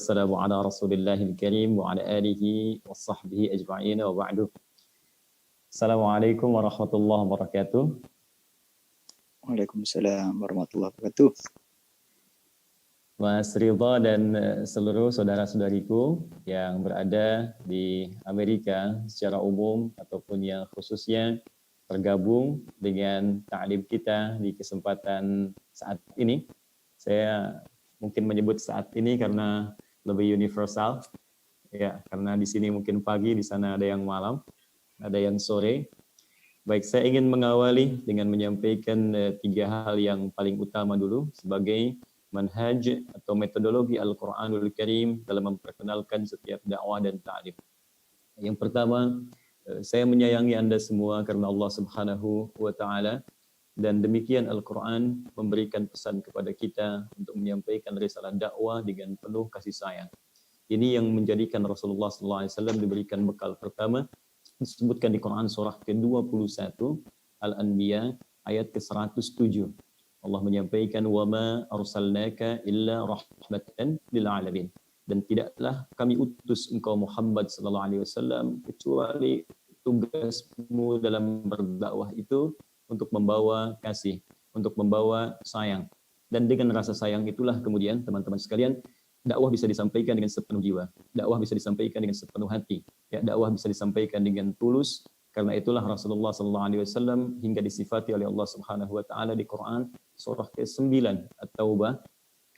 Wassalamu ala Rasulillahil Karim wa ala alihi wa sahbihi ajma'in wa ba'du. Assalamualaikum warahmatullahi wabarakatuh. Waalaikumsalam warahmatullahi wabarakatuh. Mas Ridha dan seluruh saudara-saudariku yang berada di Amerika secara umum ataupun yang khususnya tergabung dengan ta'lim kita di kesempatan saat ini. Saya mungkin menyebut saat ini karena lebih universal, ya, karena di sini mungkin pagi, di sana ada yang malam, ada yang sore. Baik, saya ingin mengawali dengan menyampaikan 3 hal yang paling utama dulu sebagai manhaj atau metodologi Al-Quranul Karim dalam memperkenalkan setiap dakwah dan ta'lim. Yang pertama, saya menyayangi Anda semua karena Allah Subhanahu wa Ta'ala, dan demikian Al-Quran memberikan pesan kepada kita untuk menyampaikan risalah dakwah dengan penuh kasih sayang. Ini yang menjadikan Rasulullah SAW diberikan bekal pertama, disebutkan di Quran surah ke-21 Al-Anbiya ayat ke-107. Allah menyampaikan, وَمَا أَرْسَلْنَاكَ إِلَّا رَحْمَةً لِلْعَالَمِينَ. Dan tidaklah kami utus engkau Muhammad SAW kecuali tugasmu dalam berdakwah itu untuk membawa kasih, untuk membawa sayang. Dan dengan rasa sayang itulah kemudian teman-teman sekalian, dakwah bisa disampaikan dengan sepenuh jiwa, dakwah bisa disampaikan dengan sepenuh hati, ya, dakwah bisa disampaikan dengan tulus. Karena itulah Rasulullah SAW hingga disifati oleh Allah Subhanahu wa Ta'ala di Quran surah ke-9 At-Taubah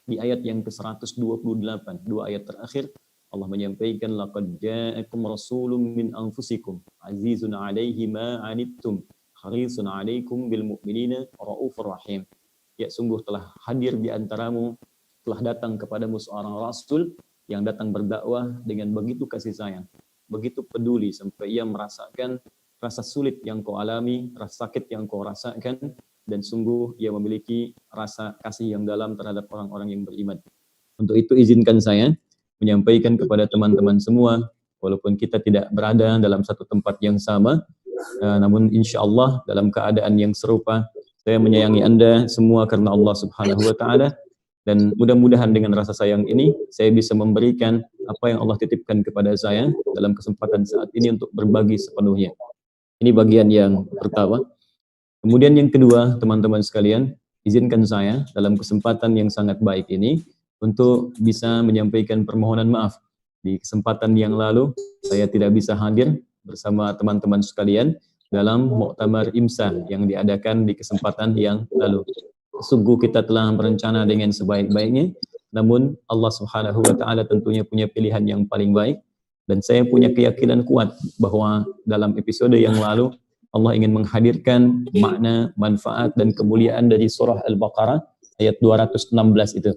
di ayat yang ke-128, 2 ayat terakhir, Allah menyampaikan, laqad ja'akum rasulun min anfusikum azizun 'alaihi ma 'anittum harisun 'alaikum bil mu'minina raufur rahim. Ya, sungguh telah hadir di antaramu, telah datang kepadamu seorang rasul yang datang berdakwah dengan begitu kasih sayang, begitu peduli sampai ia merasakan rasa sulit yang kau alami, rasa sakit yang kau rasakan, dan sungguh ia memiliki rasa kasih yang dalam terhadap orang-orang yang beriman. Untuk itu izinkan saya menyampaikan kepada teman-teman semua, walaupun kita tidak berada dalam satu tempat yang sama, namun insya Allah dalam keadaan yang serupa, saya menyayangi Anda semua karena Allah Subhanahu wa Ta'ala, dan mudah-mudahan dengan rasa sayang ini saya bisa memberikan apa yang Allah titipkan kepada saya dalam kesempatan saat ini untuk berbagi sepenuhnya. Ini bagian yang pertama. Kemudian yang kedua, teman-teman sekalian, izinkan saya dalam kesempatan yang sangat baik ini untuk bisa menyampaikan permohonan maaf. Di kesempatan yang lalu saya tidak bisa hadir bersama teman-teman sekalian dalam Muktamar IMSA yang diadakan di kesempatan yang lalu. Sungguh kita telah berencana dengan sebaik-baiknya, namun Allah Subhanahu wa Ta'ala tentunya punya pilihan yang paling baik, dan saya punya keyakinan kuat bahwa dalam episode yang lalu Allah ingin menghadirkan makna, manfaat, dan kemuliaan dari surah Al-Baqarah ayat 216 itu.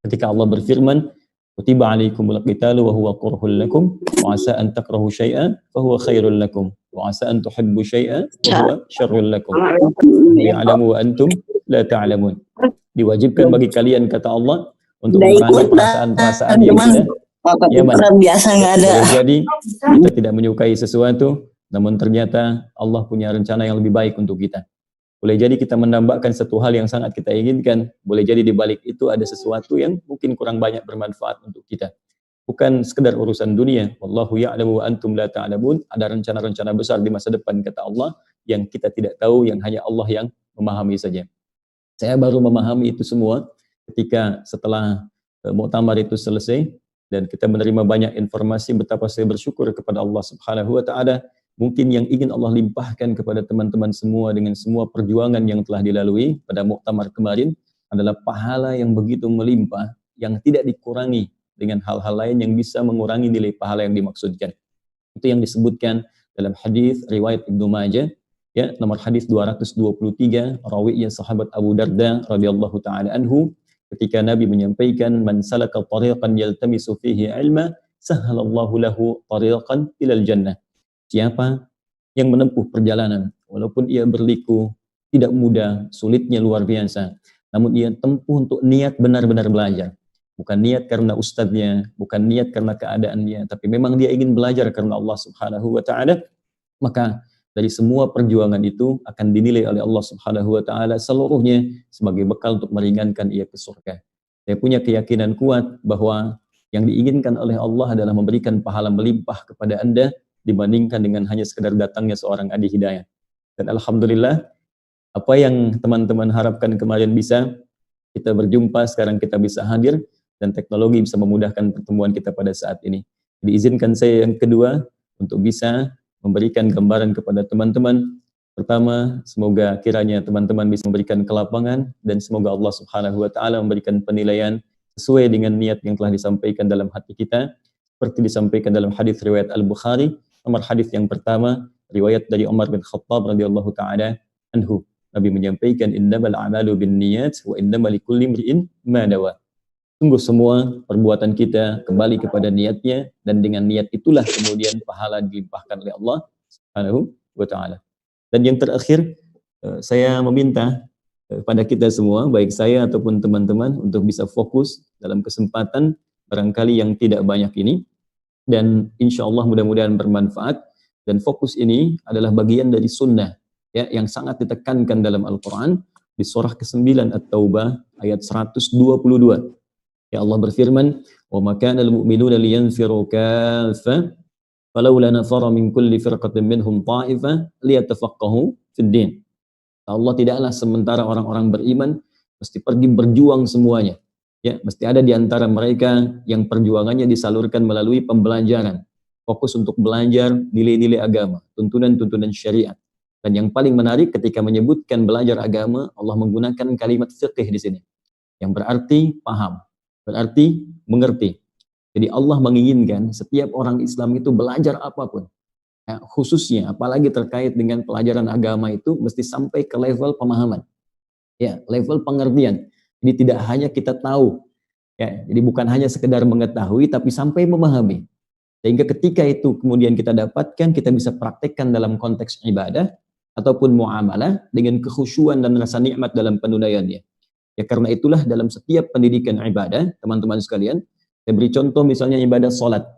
Ketika Allah berfirman, kutiba alaikumul qitalu wa huwa kurhul lakum wa asa an takrahu syai'an fa huwa khairul lakum wa asa an tuhibbu syai'an wa huwa syarrul lakum wa ya'lamu wa antum la ta'lamun. Diwajibkan bagi kalian, kata Allah, untuk memerangi perasaan-perasaan yang tidak biasa nggak ada. Jadi kita tidak menyukai sesuatu, namun ternyata Allah punya rencana yang lebih baik untuk kita. Boleh jadi kita mendambakan satu hal yang sangat kita inginkan, boleh jadi di balik itu ada sesuatu yang mungkin kurang banyak bermanfaat untuk kita. Bukan sekedar urusan dunia. Wallahu ya'lamu wa antum la ta'lamun. Ada rencana-rencana besar di masa depan, kata Allah, yang kita tidak tahu, yang hanya Allah yang memahami saja. Saya baru memahami itu semua ketika setelah muktamar itu selesai dan kita menerima banyak informasi, betapa saya bersyukur kepada Allah Subhanahu wa Ta'ala. Mungkin yang ingin Allah limpahkan kepada teman-teman semua dengan semua perjuangan yang telah dilalui pada muktamar kemarin adalah pahala yang begitu melimpah, yang tidak dikurangi dengan hal-hal lain yang bisa mengurangi nilai pahala yang dimaksudkan. Itu yang disebutkan dalam hadis riwayat Ibnu Majah, ya, nomor hadis 223, rawinya sahabat Abu Darda radhiyallahu taala anhu, ketika Nabi menyampaikan, man salaka tariqan yaltamisu fihi ilma sahhalallahu lahu tariqan ilal jannah. Siapa yang menempuh perjalanan, walaupun ia berliku, tidak mudah, sulitnya luar biasa, namun ia tempuh untuk niat benar-benar belajar. Bukan niat karena ustadznya, bukan niat karena keadaannya, tapi memang dia ingin belajar karena Allah Subhanahu wa Ta'ala, maka dari semua perjuangan itu akan dinilai oleh Allah Subhanahu wa Ta'ala seluruhnya sebagai bekal untuk meringankan ia ke surga. Saya punya keyakinan kuat bahwa Yang diinginkan oleh Allah adalah memberikan pahala melimpah kepada Anda dibandingkan dengan hanya sekedar datangnya seorang adi hidayah. Dan alhamdulillah, apa yang teman-teman harapkan kemarin bisa, kita berjumpa, sekarang kita bisa hadir, dan teknologi bisa memudahkan pertemuan kita pada saat ini. Diizinkan saya yang kedua untuk bisa memberikan gambaran kepada teman-teman. Pertama, semoga kiranya teman-teman bisa memberikan kelapangan, dan semoga Allah Subhanahu wa Ta'ala memberikan penilaian sesuai dengan niat yang telah disampaikan dalam hati kita, seperti disampaikan dalam hadis riwayat Al-Bukhari, nomor hadis yang pertama, riwayat dari Umar bin Khattab radhiyallahu ta'ala anhu. Nabi menyampaikan, innamal a'malu binniyat wa innamal likulli imri'in ma nawa. Sungguh semua perbuatan kita kembali kepada niatnya, dan dengan niat itulah kemudian pahala dilimpahkan oleh Allah Subhanahu wa Ta'ala. Dan yang terakhir, saya meminta pada kita semua, baik saya ataupun teman-teman, untuk bisa fokus dalam kesempatan barangkali yang tidak banyak ini, dan insya Allah mudah-mudahan bermanfaat. Dan fokus ini adalah bagian dari sunnah, ya, yang sangat ditekankan dalam Al-Quran di surah ke-9 At-Taubah ayat 122. Ya, Allah berfirman, wa ma kana al-mu'minuna liyanfiru kaffa falawla nafara min kulli firqatin minhum ta'ifah liyatafaqahu fid din. Allah tidaklah sementara orang-orang beriman mesti pergi berjuang semuanya. Ya, mesti ada di antara mereka yang perjuangannya disalurkan melalui pembelajaran. Fokus untuk belajar nilai-nilai agama, tuntunan-tuntunan syariat. Dan yang paling menarik ketika menyebutkan belajar agama, Allah menggunakan kalimat fiqh di sini. Yang berarti paham, berarti mengerti. Jadi Allah menginginkan setiap orang Islam itu belajar apapun. Ya, khususnya apalagi terkait dengan pelajaran agama itu mesti sampai ke level pemahaman, ya, level pengertian. Jadi tidak hanya kita tahu, ya, jadi bukan hanya sekedar mengetahui, tapi sampai memahami. Sehingga ketika itu kemudian kita dapatkan, kita bisa praktekkan dalam konteks ibadah ataupun muamalah dengan kekhusyuan dan rasa nikmat dalam penunaiannya. Ya, karena itulah dalam setiap pendidikan ibadah, teman-teman sekalian, saya beri contoh misalnya ibadah salat.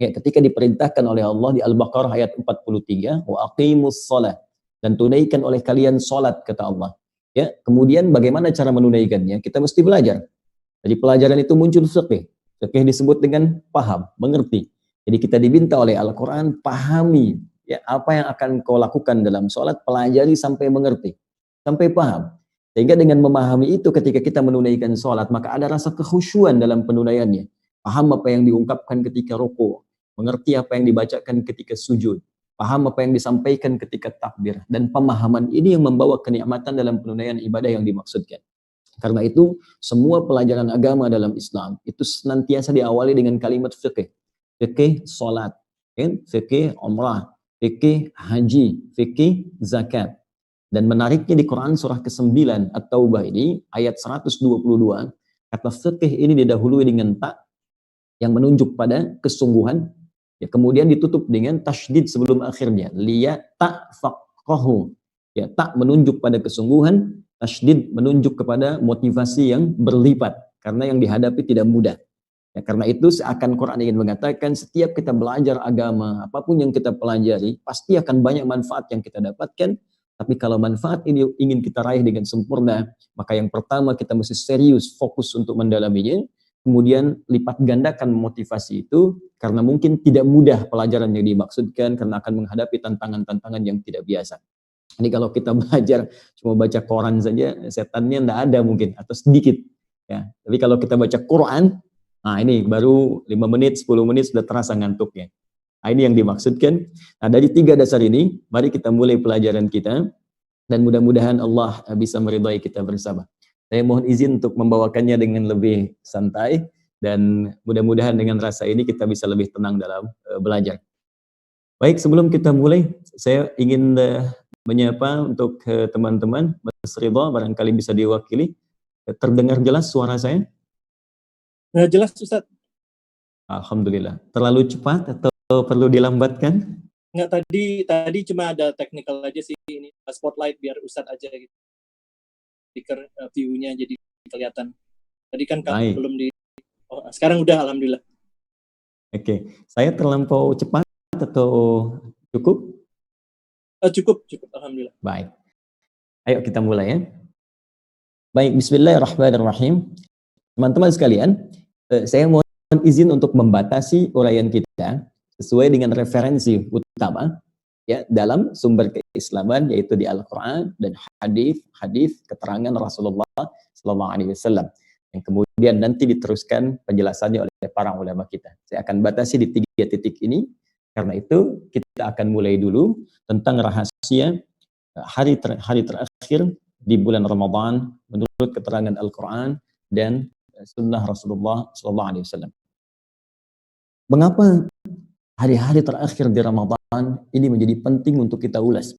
Ya, ketika diperintahkan oleh Allah di Al-Baqarah ayat 43, wa aqimus shalah, dan tunaikan oleh kalian salat, kata Allah. Ya, kemudian bagaimana cara menunaikannya? Kita mesti belajar. Jadi pelajaran itu muncul fiqh. Fiqh disebut dengan paham, mengerti. Jadi kita diminta oleh Al-Quran, pahami ya apa yang akan kau lakukan dalam salat, pelajari sampai mengerti, sampai paham. Sehingga dengan memahami itu ketika kita menunaikan salat, maka ada rasa kekhusyuan dalam penunaiannya. Paham apa yang diungkapkan ketika rukuk, mengerti apa yang dibacakan ketika sujud, paham apa yang disampaikan ketika takbir, dan pemahaman ini yang membawa kenikmatan dalam penunaian ibadah yang dimaksudkan. Karena itu semua pelajaran agama dalam Islam itu senantiasa diawali dengan kalimat fiqh. Fiqh salat, fiqh umrah, fiqh haji, fiqh zakat. Dan menariknya di Quran surah ke-9 At-Taubah ini ayat 122, kata fiqh ini didahului dengan ta yang menunjuk pada kesungguhan, ya, kemudian ditutup dengan tasydid sebelum akhirnya, liya ta'faqahu. Ya, tak menunjuk pada kesungguhan, tasydid menunjuk kepada motivasi yang berlipat karena yang dihadapi tidak mudah. Ya, karena itu seakan Quran ingin mengatakan setiap kita belajar agama, apapun yang kita pelajari, pasti akan banyak manfaat yang kita dapatkan. Tapi kalau manfaat ini ingin kita raih dengan sempurna, maka yang pertama kita mesti serius, fokus untuk mendalaminya. Kemudian lipat gandakan motivasi itu, karena mungkin tidak mudah pelajaran yang dimaksudkan, karena akan menghadapi tantangan-tantangan yang tidak biasa. Ini kalau kita belajar cuma baca koran saja, setannya tidak ada mungkin, atau sedikit. Ya. Tapi kalau kita baca Quran, nah ini baru 5 menit, 10 menit sudah terasa ngantuknya. Nah, ini yang dimaksudkan. Nah, dari 3 dasar ini, mari kita mulai pelajaran kita, dan mudah-mudahan Allah bisa meridhai kita bersama. Saya mohon izin untuk membawakannya dengan lebih santai, dan mudah-mudahan dengan rasa ini kita bisa lebih tenang dalam belajar. Baik, sebelum kita mulai, saya ingin menyapa untuk teman-teman. Mas Ridha barangkali bisa diwakili. Terdengar jelas suara saya? Jelas Ustaz. Alhamdulillah. Terlalu cepat atau perlu dilambatkan? Enggak, tadi cuma ada technical aja sih, ini spotlight biar Ustaz aja gitu. Speaker view-nya jadi kelihatan. Tadi kan belum di sekarang udah, alhamdulillah. Oke. Saya terlampau cepat atau cukup? Cukup, alhamdulillah. Baik. Ayo kita mulai ya. Baik, bismillahirrahmanirrahim. Teman-teman sekalian, saya mohon izin untuk membatasi uraian kita sesuai dengan referensi utama ya dalam sumber keislaman, yaitu di Al-Quran dan hadis keterangan Rasulullah SAW, yang kemudian nanti diteruskan penjelasannya oleh para ulama kita. Saya akan batasi di 3 titik ini. Karena itu kita akan mulai dulu tentang rahasia hari terakhir di bulan Ramadan menurut keterangan Al-Quran dan sunnah Rasulullah SAW. Mengapa hari-hari terakhir di Ramadan ini menjadi penting untuk kita ulas?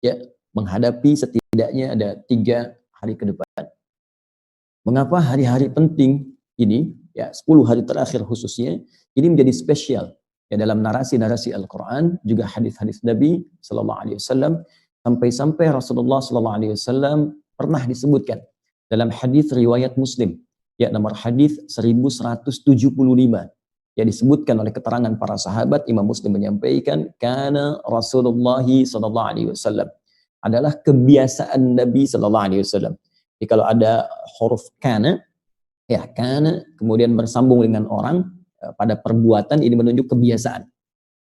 Ya, menghadapi setidaknya ada 3 hari ke depan. Mengapa hari-hari penting ini, ya 10 hari terakhir khususnya, ini menjadi spesial? Ya, dalam narasi-narasi Al-Quran, juga hadis-hadis Nabi SAW, sampai-sampai Rasulullah SAW pernah disebutkan dalam hadis riwayat Muslim, ya nomor hadis 1175, ya disebutkan oleh keterangan para sahabat. Imam Muslim menyampaikan, karena Rasulullah SAW, adalah kebiasaan Nabi SAW. Jadi kalau ada huruf kana, ya kana kemudian bersambung dengan orang pada perbuatan, ini menunjuk kebiasaan.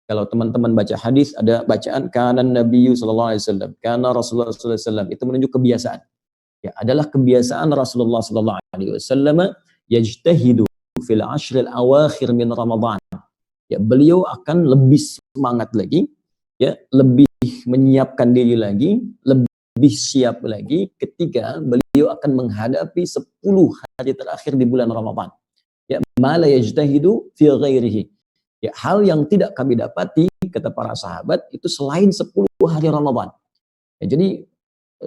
Kalau teman-teman baca hadis ada bacaan kana Nabiyyu sallallahu alaihi wasallam, kana Rasulullah sallallahu alaihi wasallam, itu menunjuk kebiasaan. Ya, adalah kebiasaan Rasulullah sallallahu alaihi wasallam yajtahidu fil ashril awakhir min Ramadan. Ya, beliau akan lebih semangat lagi, ya, lebih menyiapkan diri lagi, lebih siap lagi ketika beliau akan menghadapi 10 hari terakhir di bulan Ramadan. Ya, mala yajtahidu fi ghairihi. Ya, hal yang tidak kami dapati, kata para sahabat, itu selain 10 hari Ramadan. Ya, jadi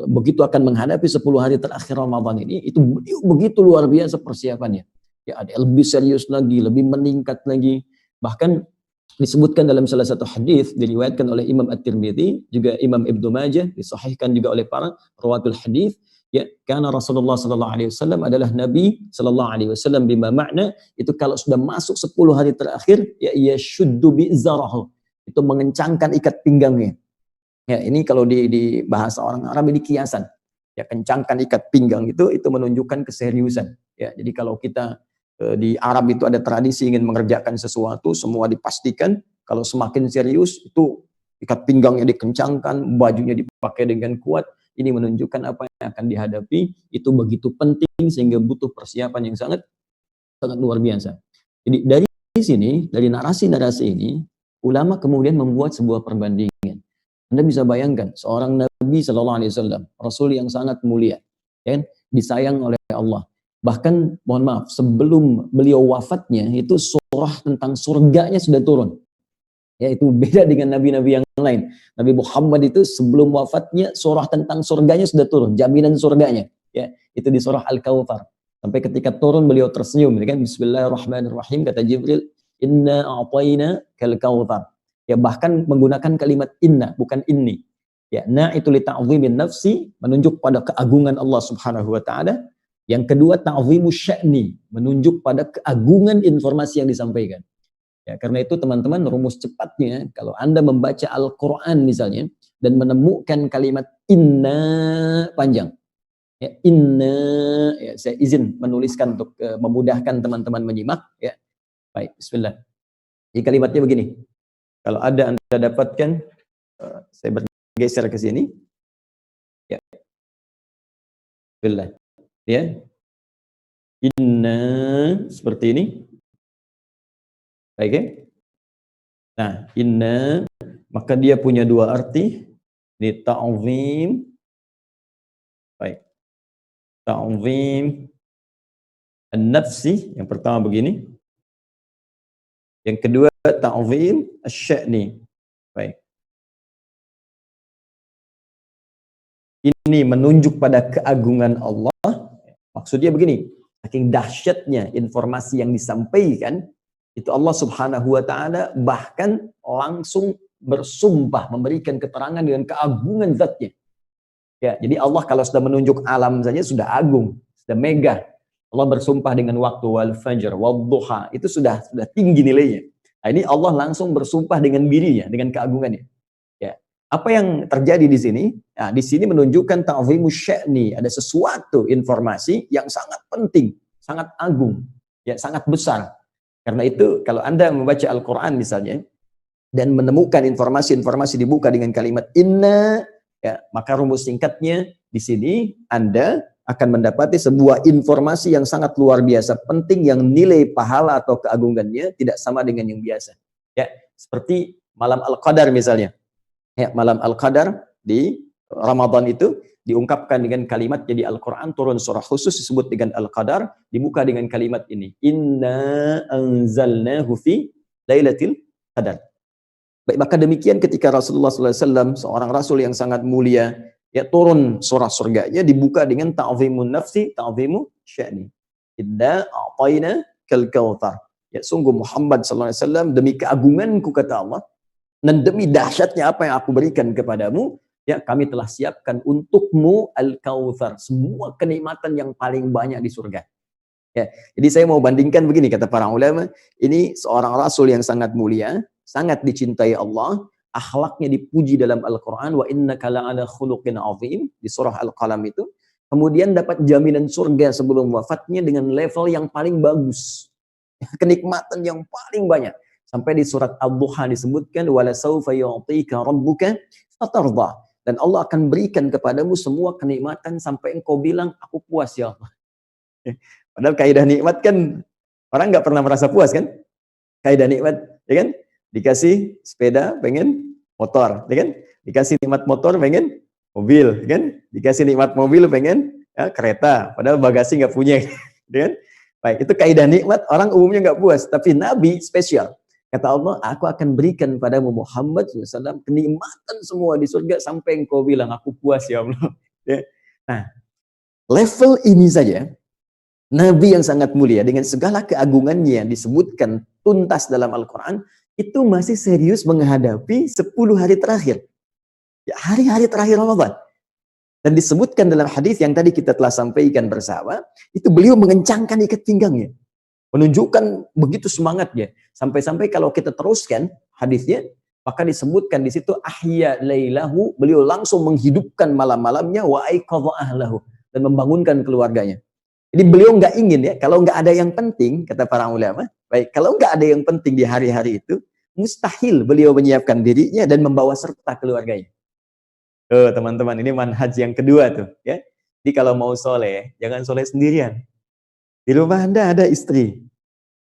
begitu akan menghadapi 10 hari terakhir Ramadan ini, itu begitu luar biasa persiapannya. Ya, ada lebih serius lagi, lebih meningkat lagi. Bahkan disebutkan dalam salah satu hadis diriwayatkan oleh Imam At-Tirmidzi, juga Imam Ibnu Majah, disahihkan juga oleh para rawatul hadis. Ya, karena Rasulullah sallallahu alaihi wasallam adalah Nabi sallallahu alaihi wasallam bima makna itu kalau sudah masuk 10 hari terakhir, ya yashuddu bi'zarahu, itu mengencangkan ikat pinggangnya. Ya, ini kalau di bahasa orang Arab ini kiasan. Ya, kencangkan ikat pinggang itu menunjukkan keseriusan. Ya, jadi kalau kita di Arab itu ada tradisi ingin mengerjakan sesuatu, semua dipastikan. Kalau semakin serius itu ikat pinggangnya dikencangkan, bajunya dipakai dengan kuat. Ini menunjukkan apa yang akan dihadapi itu begitu penting sehingga butuh persiapan yang sangat luar biasa. Jadi dari sini, dari narasi-narasi ini, ulama kemudian membuat sebuah perbandingan. Anda bisa bayangkan seorang Nabi Sallallahu Alaihi Wasallam, Rasul yang sangat mulia, ya, disayang oleh Allah. Bahkan mohon maaf, sebelum beliau wafatnya itu surah tentang surganya sudah turun. Ya, itu beda dengan nabi-nabi yang lain. Nabi Muhammad itu sebelum wafatnya surah tentang surganya sudah turun, jaminan surganya. Ya, itu di surah Al-Kautsar. Sampai ketika turun beliau tersenyum, kan Bismillahirrahmanirrahim, kata Jibril, inna a'tayna kal kautsar. Ya, bahkan menggunakan kalimat inna, bukan inni. Ya, na itu li ta'zimin nafsi, menunjuk pada keagungan Allah Subhanahu wa taala. Yang kedua ta'zimu sya'ni, menunjuk pada keagungan informasi yang disampaikan. Ya, karena itu teman-teman, rumus cepatnya kalau Anda membaca Al-Quran misalnya dan menemukan kalimat inna panjang, ya, inna, ya, saya izin menuliskan untuk memudahkan teman-teman menyimak. Ya, baik, Bismillah. Jadi kalimatnya begini. Kalau ada Anda dapatkan, saya bergeser ke sini. Ya, Bismillah. Ya, inna seperti ini. Baik, ya? Nah, inna, maka dia punya 2 arti. Ini ta'zim. Baik. Ta'zim an-nafsi, yang pertama begini. Yang kedua ta'zim asy-sya'ni. Baik. Ini menunjuk pada keagungan Allah. Maksudnya begini, saking dahsyatnya informasi yang disampaikan, itu Allah Subhanahu wa taala bahkan langsung bersumpah memberikan keterangan dengan keagungan zatnya. Ya, jadi Allah kalau sudah menunjuk alam saja sudah agung, sudah mega. Allah bersumpah dengan waktu wal fajr wal duha, itu sudah tinggi nilainya. Nah, ini Allah langsung bersumpah dengan dirinya, dengan keagungannya. Ya. Apa yang terjadi di sini? Nah, di sini menunjukkan ta'zimus sya'ni, ada sesuatu informasi yang sangat penting, sangat agung, ya, sangat besar. Karena itu kalau Anda membaca Al-Quran misalnya, dan menemukan informasi-informasi dibuka dengan kalimat inna, ya, maka rumus singkatnya di sini Anda akan mendapati sebuah informasi yang sangat luar biasa penting yang nilai pahala atau keagungannya tidak sama dengan yang biasa. Ya, seperti malam Al-Qadar misalnya. Ya, malam Al-Qadar di Ramadan itu diungkapkan dengan kalimat, jadi Al-Quran turun surah khusus disebut dengan Al-Qadar, dibuka dengan kalimat ini, inna anzalnahu fi lailatul qadar. Baik, maka demikian ketika Rasulullah SAW, seorang Rasul yang sangat mulia, ya turun surah surganya, dibuka dengan ta'zimun nafsi, ta'zimu sya'ni. Inna a'tayna kal kautsar. Ya, sungguh Muhammad SAW, demi keagunganku kata Allah, dan demi dahsyatnya apa yang aku berikan kepadamu, ya kami telah siapkan untukmu al-kautsar, semua kenikmatan yang paling banyak di surga. Ya, jadi saya mau bandingkan begini, kata para ulama, ini seorang Rasul yang sangat mulia, sangat dicintai Allah, akhlaknya dipuji dalam Al-Quran, wa innaka la'ala khuluqin azim, di surah Al-Qalam itu, kemudian dapat jaminan surga sebelum wafatnya dengan level yang paling bagus, kenikmatan yang paling banyak, sampai di surat Al-Duha disebutkan, wala sawfa yu'tika rabbuka fatardah, dan Allah akan berikan kepadamu semua kenikmatan sampai engkau bilang, aku puas ya Allah. Padahal kaidah nikmat kan, orang nggak pernah merasa puas kan? Kaidah nikmat, ya kan? Dikasih sepeda, pengen motor, ya kan? Dikasih nikmat motor, pengen mobil, ya kan? Dikasih nikmat mobil, pengen ya, kereta, padahal bagasi nggak punya, ya kan? Baik, itu kaidah nikmat, orang umumnya nggak puas, tapi Nabi spesial. Kata Allah, aku akan berikan padamu Muhammad SAW kenikmatan semua di surga sampai engkau bilang, aku puas ya Allah. Ya. Nah, level ini saja, Nabi yang sangat mulia dengan segala keagungannya yang disebutkan tuntas dalam Al-Quran, itu masih serius menghadapi 10 hari terakhir. Ya, hari-hari terakhir Ramadan. Dan disebutkan dalam hadis yang tadi kita telah sampaikan bersama, itu beliau mengencangkan ikat pinggangnya. Menunjukkan begitu semangatnya. Sampai-sampai kalau kita teruskan hadisnya, maka disebutkan di situ ahya lailahu, beliau langsung menghidupkan malam-malamnya, wa aiqadha ahlahu, dan membangunkan keluarganya. Jadi beliau nggak ingin ya, kalau nggak ada yang penting, kata para ulama, baik, kalau nggak ada yang penting di hari-hari itu, mustahil beliau menyiapkan dirinya dan membawa serta keluarganya. Teman-teman, ini manhaj yang kedua tuh, ya. Jadi kalau mau soleh, jangan soleh sendirian. Di rumah Anda ada istri,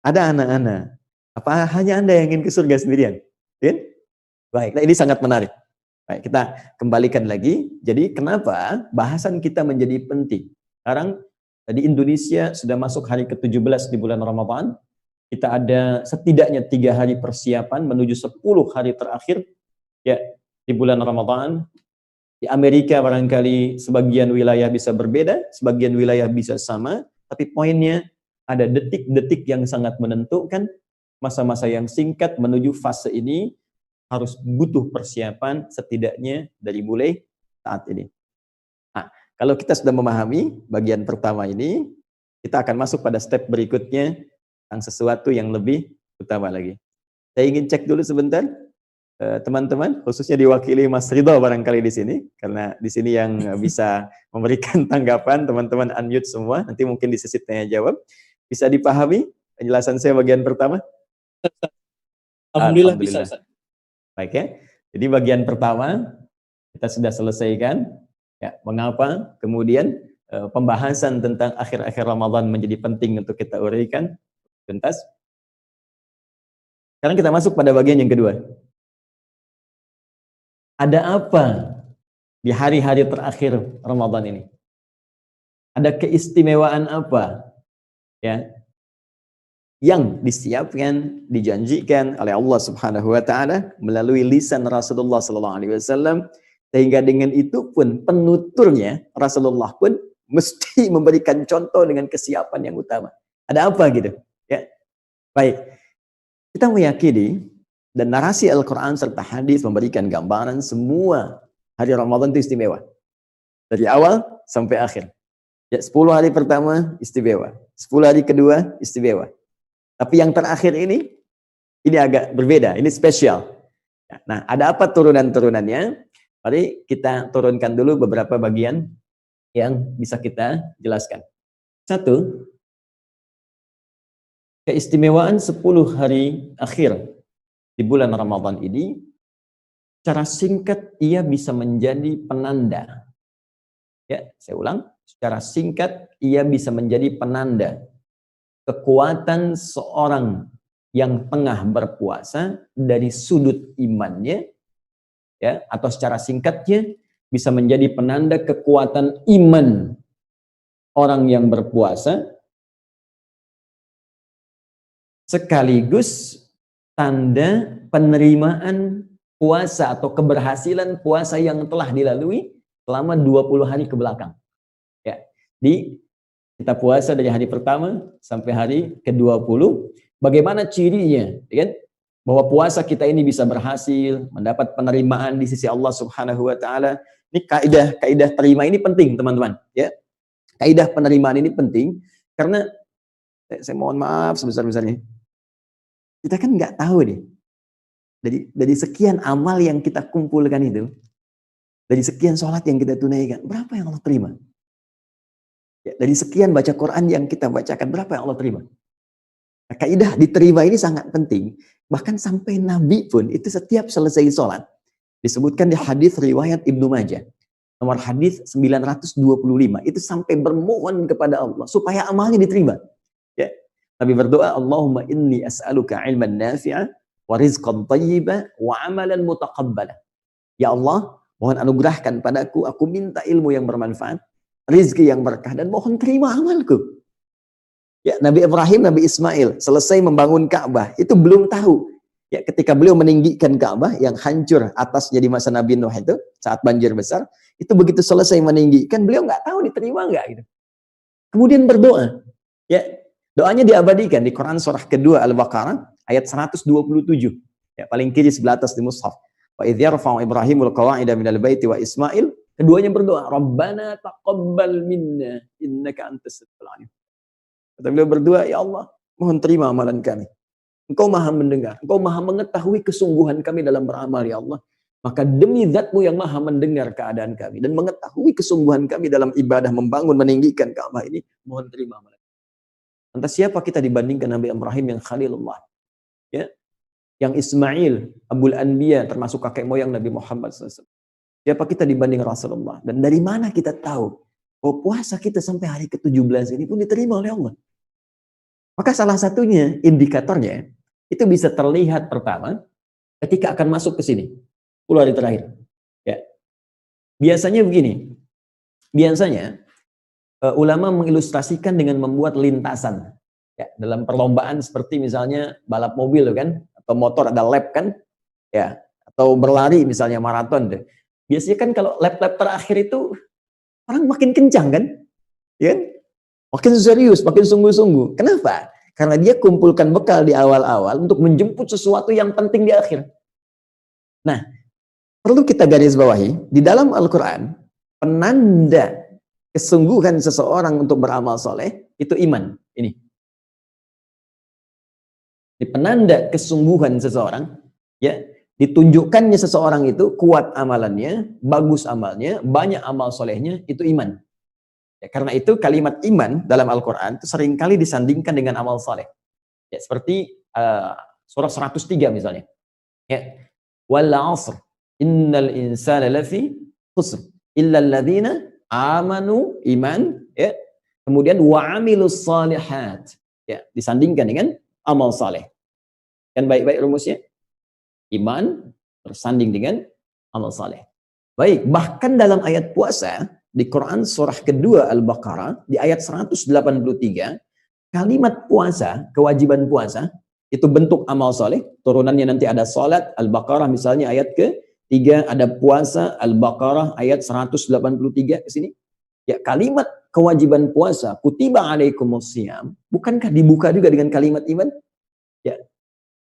ada anak-anak. Apa hanya Anda yang ingin ke surga sendirian? Ya? Baik, nah ini sangat menarik. Baik, kita kembalikan lagi. Jadi kenapa bahasan kita menjadi penting? Sekarang di Indonesia sudah masuk hari ke-17 di bulan Ramadan. Kita ada setidaknya 3 hari persiapan menuju 10 hari terakhir ya di bulan Ramadan. Di Amerika barangkali sebagian wilayah bisa berbeda, sebagian wilayah bisa sama, tapi poinnya ada detik-detik yang sangat menentukan, masa-masa yang singkat menuju fase ini harus butuh persiapan setidaknya dari mulai saat ini. Nah, kalau kita sudah memahami bagian pertama ini, kita akan masuk pada step berikutnya tentang sesuatu yang lebih utama lagi. Saya ingin cek dulu sebentar, teman-teman, khususnya diwakili Mas Ridho barangkali di sini, karena di sini yang bisa memberikan tanggapan, teman-teman unmute semua, nanti mungkin di sesi tanya jawab. Bisa dipahami penjelasan saya bagian pertama? Alhamdulillah bisa, Ustaz. Baik ya. Jadi bagian pertama kita sudah selesaikan. Ya, mengapa kemudian pembahasan tentang akhir-akhir Ramadan menjadi penting untuk kita uraikan tuntas. Sekarang kita masuk pada bagian yang kedua. Ada apa di hari-hari terakhir Ramadan ini? Ada keistimewaan apa? Ya, yang disiapkan, dijanjikan oleh Allah Subhanahu wa taala melalui lisan Rasulullah sallallahu alaihi wasallam, sehingga dengan itu pun penuturnya Rasulullah pun mesti memberikan contoh dengan kesiapan yang utama. Ada apa gitu? Ya. Baik. Kita meyakini dan narasi Al-Qur'an serta hadis memberikan gambaran semua hari Ramadan itu istimewa. Dari awal sampai akhir. Ya, 10 hari pertama istimewa, 10 hari kedua istimewa. Tapi yang terakhir ini agak berbeda, ini spesial. Nah, ada apa turunan-turunannya? Mari kita turunkan dulu beberapa bagian yang bisa kita jelaskan. Satu, keistimewaan 10 hari akhir di bulan Ramadan ini, secara singkat ia bisa menjadi penanda. Ya, saya ulang, secara singkat ia bisa menjadi penanda kekuatan seorang yang tengah berpuasa dari sudut imannya, ya, atau secara singkatnya bisa menjadi penanda kekuatan iman orang yang berpuasa, sekaligus tanda penerimaan puasa atau keberhasilan puasa yang telah dilalui selama 20 hari ke belakang. Ya. Kita puasa dari hari pertama sampai hari ke-20. Bagaimana cirinya? Ya kan? Bahwa puasa kita ini bisa berhasil, mendapat penerimaan di sisi Allah Subhanahu wa taala. Ini kaidah terima ini penting, teman-teman, ya. Kaidah penerimaan ini penting karena saya mohon maaf sebesar-besarnya. Kita kan nggak tahu deh. Dari sekian amal yang kita kumpulkan itu, dari sekian sholat yang kita tunaikan, berapa yang Allah terima? Ya, dari sekian baca Quran yang kita bacakan, berapa yang Allah terima? Nah, kaidah diterima ini sangat penting. Bahkan sampai Nabi pun itu setiap selesai sholat, disebutkan di hadis riwayat Ibnu Majah, nomor hadis 925, itu sampai bermohon kepada Allah supaya amalnya diterima. Ya. Nabi berdoa, Allahumma inni as'aluka ilman nafi'a wa rizqan thayyiba wa amalan mutaqabbala. Ya Allah, mohon anugerahkan padaku, aku minta ilmu yang bermanfaat, rizki yang berkah, dan mohon terima amalku. Ya, Nabi Ibrahim, Nabi Ismail selesai membangun Ka'bah, itu belum tahu. Ya, ketika beliau meninggikan Ka'bah yang hancur atasnya di masa Nabi Nuh itu, saat banjir besar, itu begitu selesai meninggikan, beliau nggak tahu diterima nggak gitu. Kemudian berdoa. Ya, doanya diabadikan di Quran surah kedua Al-Baqarah ayat 127. Ya, paling kiri sebelah atas di mushaf. Wa idh yarfa'u Ibrahimul qawa'ida minal baiti wa Ismail. Keduanya berdoa, Rabbana taqabbal minna innaka antas samiul alim. Kata beliau berdoa, ya Allah, mohon terima amalan kami. Engkau maha mendengar, engkau maha mengetahui kesungguhan kami dalam beramal, ya Allah. Maka demi zatmu yang maha mendengar keadaan kami dan mengetahui kesungguhan kami dalam ibadah membangun, meninggikan Ka'bah ini, mohon terima amalan. Lantas siapa kita dibandingkan Nabi Ibrahim yang Khalilullah? Ya, yang Ismail, Abul Anbiya, termasuk kakek moyang Nabi Muhammad SAW. Siapa kita dibanding Rasulullah? Dan dari mana kita tahu bahwa puasa kita sampai hari ke-17 ini pun diterima oleh Allah? Maka salah satunya, indikatornya, itu bisa terlihat pertama ketika akan masuk ke sini, 10 hari terakhir. Ya. Biasanya begini, ulama mengilustrasikan dengan membuat lintasan. Ya, dalam perlombaan seperti misalnya balap mobil kan, atau motor ada lap kan, ya, atau berlari misalnya maraton deh. Biasanya kan kalau lap-lap terakhir itu orang makin kencang kan, ya, makin serius, makin sungguh-sungguh. Kenapa? Karena dia kumpulkan bekal di awal-awal untuk menjemput sesuatu yang penting di akhir. Nah, perlu kita garis bawahi di dalam Al-Quran, penanda kesungguhan seseorang untuk beramal soleh itu iman. Ini penanda kesungguhan seseorang, ya. Ditunjukkannya seseorang itu kuat amalannya, bagus amalnya, banyak amal solehnya, itu iman. Ya, karena itu kalimat iman dalam Al-Quran itu seringkali disandingkan dengan amal soleh. Ya, seperti surah 103 misalnya. Ya. Wal 'asr innal insana lafi khusr illa alladhina amanu iman, ya. Kemudian wa 'amilus shalihat. Ya, disandingkan dengan amal soleh. Kan baik-baik rumusnya? Iman bersanding dengan amal saleh. Baik, bahkan dalam ayat puasa di Quran surah kedua Al-Baqarah di ayat 183, kalimat puasa, kewajiban puasa itu bentuk amal saleh, turunannya nanti ada salat Al-Baqarah misalnya ayat ke-3, ada puasa Al-Baqarah ayat 183 ke sini. Ya, kalimat kewajiban puasa, kutiba alaikumusiyam, bukankah dibuka juga dengan kalimat iman? Ya.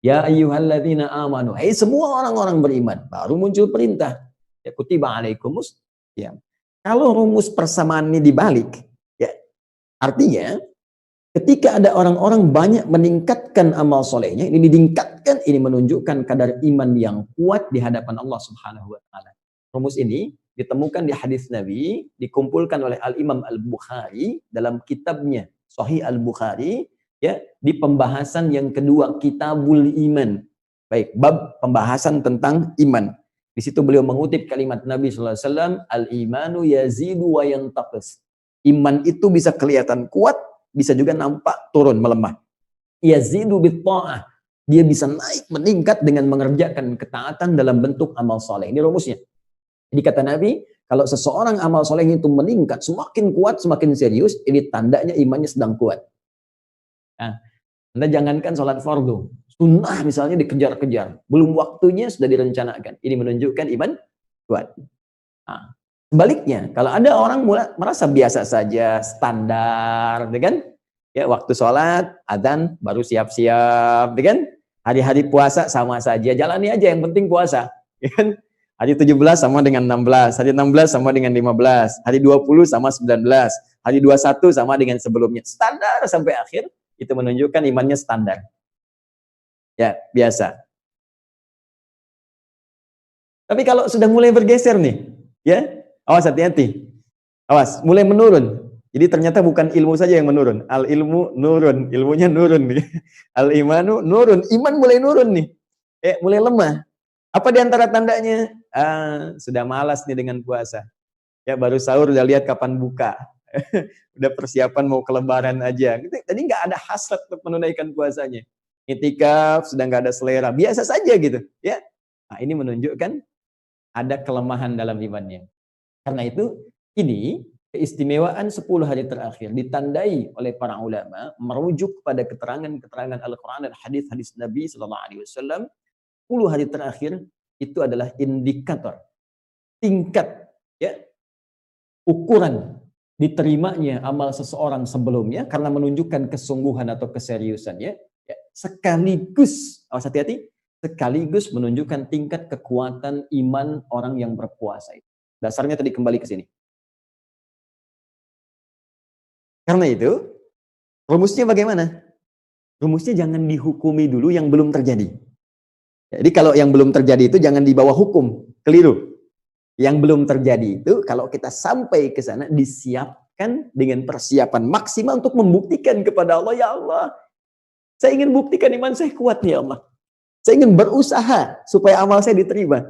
Ya ayyuhalladzina amanu, hai semua orang-orang beriman, baru muncul perintah. Ya kutiba alaikumus. Ya. Kalau rumus persamaan ini dibalik, ya artinya ketika ada orang-orang banyak meningkatkan amal solehnya, ini ditingkatkan, ini menunjukkan kadar iman yang kuat di hadapan Allah Subhanahu wa taala. Rumus ini ditemukan di hadis Nabi, dikumpulkan oleh Al-Imam Al-Bukhari dalam kitabnya Sahih Al-Bukhari, ya di pembahasan yang kedua, Kitabul Iman. Baik, bab pembahasan tentang iman. Di situ beliau mengutip kalimat Nabi SAW, al-imanu yazidu wa yantaqis. Iman itu bisa kelihatan kuat, bisa juga nampak turun, melemah. Yazidu bit-ta'ah. Dia bisa naik, meningkat dengan mengerjakan ketaatan dalam bentuk amal soleh. Ini rumusnya. Jadi kata Nabi, kalau seseorang amal soleh itu meningkat, semakin kuat, semakin serius, ini tandanya imannya sedang kuat. Nah, Anda jangankan sholat fardu, sunnah misalnya dikejar-kejar, belum waktunya sudah direncanakan. Ini menunjukkan iman kuat. Nah, sebaliknya, kalau ada orang merasa biasa saja, standar, kan? Ya, waktu sholat, adzan, baru siap-siap, kan? Hari-hari puasa sama saja, jalani aja, yang penting puasa, kan? Hari 17 sama dengan 16, hari 16 sama dengan 15, hari 20 sama 19, hari 21 sama dengan sebelumnya. Standar sampai akhir, itu menunjukkan imannya standar. Ya, biasa. Tapi kalau sudah mulai bergeser nih, ya, awas hati-hati. Awas, mulai menurun. Jadi ternyata bukan ilmu saja yang menurun. Al ilmu nurun, ilmunya nurun. Al imanu nurun, iman mulai nurun nih. Mulai lemah. Apa di antara tandanya? Sudah malas nih dengan puasa. Ya, baru sahur udah lihat kapan buka. Udah persiapan mau ke lebaran aja. Tadi nggak ada hasrat untuk menunaikan puasanya. Itikaf sudah nggak ada selera, biasa saja gitu, ya. Nah, ini menunjukkan ada kelemahan dalam imannya. Karena itu, ini keistimewaan 10 hari terakhir ditandai oleh para ulama merujuk pada keterangan-keterangan Al-Quran dan hadis-hadis Nabi SAW. 10 hari terakhir itu adalah indikator tingkat, ya, ukuran diterimanya amal seseorang sebelumnya karena menunjukkan kesungguhan atau keseriusannya, ya, sekaligus, awas hati-hati, sekaligus menunjukkan tingkat kekuatan iman orang yang berpuasa itu. Dasarnya tadi kembali ke sini. Karena itu, rumusnya bagaimana? Rumusnya jangan dihukumi dulu yang belum terjadi. Jadi kalau yang belum terjadi itu jangan dibawa hukum, keliru. Yang belum terjadi itu kalau kita sampai ke sana disiapkan dengan persiapan maksimal untuk membuktikan kepada Allah, ya Allah, saya ingin buktikan iman saya kuat nih, ya Allah. Saya ingin berusaha supaya amal saya diterima.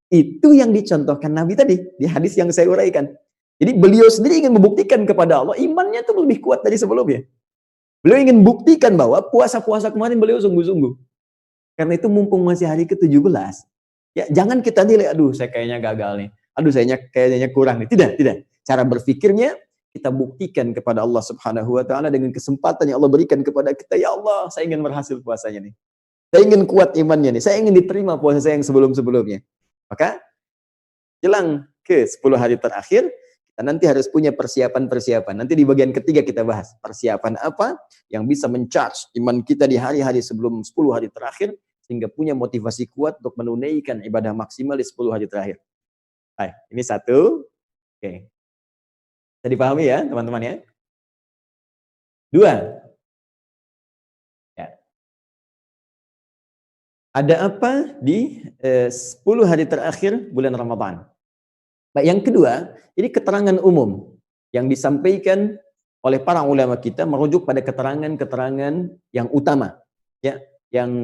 Itu yang dicontohkan Nabi tadi di hadis yang saya uraikan. Jadi beliau sendiri ingin membuktikan kepada Allah imannya itu lebih kuat dari sebelumnya. Beliau ingin buktikan bahwa puasa-puasa kemarin beliau sungguh-sungguh. Karena itu mumpung masih hari ke-17, ya jangan kita nilai, aduh saya kayaknya gagal nih, aduh saya kayaknya kurang nih. Tidak. Cara berpikirnya kita buktikan kepada Allah Subhanahu wa taala dengan kesempatan yang Allah berikan kepada kita. Ya Allah, saya ingin berhasil puasanya nih. Saya ingin kuat imannya nih. Saya ingin diterima puasa saya yang sebelum-sebelumnya. Maka jelang ke 10 hari terakhir, kita nanti harus punya persiapan-persiapan. Nanti di bagian ketiga kita bahas persiapan apa yang bisa men-charge iman kita di hari-hari sebelum 10 hari terakhir, sehingga punya motivasi kuat untuk menunaikan ibadah maksimal di 10 hari terakhir. Hai, ini satu. Oke. Bisa dipahami ya, teman-teman ya? 2. Ya. Ada apa di 10 hari terakhir bulan Ramadan? Baik, yang kedua, ini keterangan umum yang disampaikan oleh para ulama kita merujuk pada keterangan-keterangan yang utama, ya, yang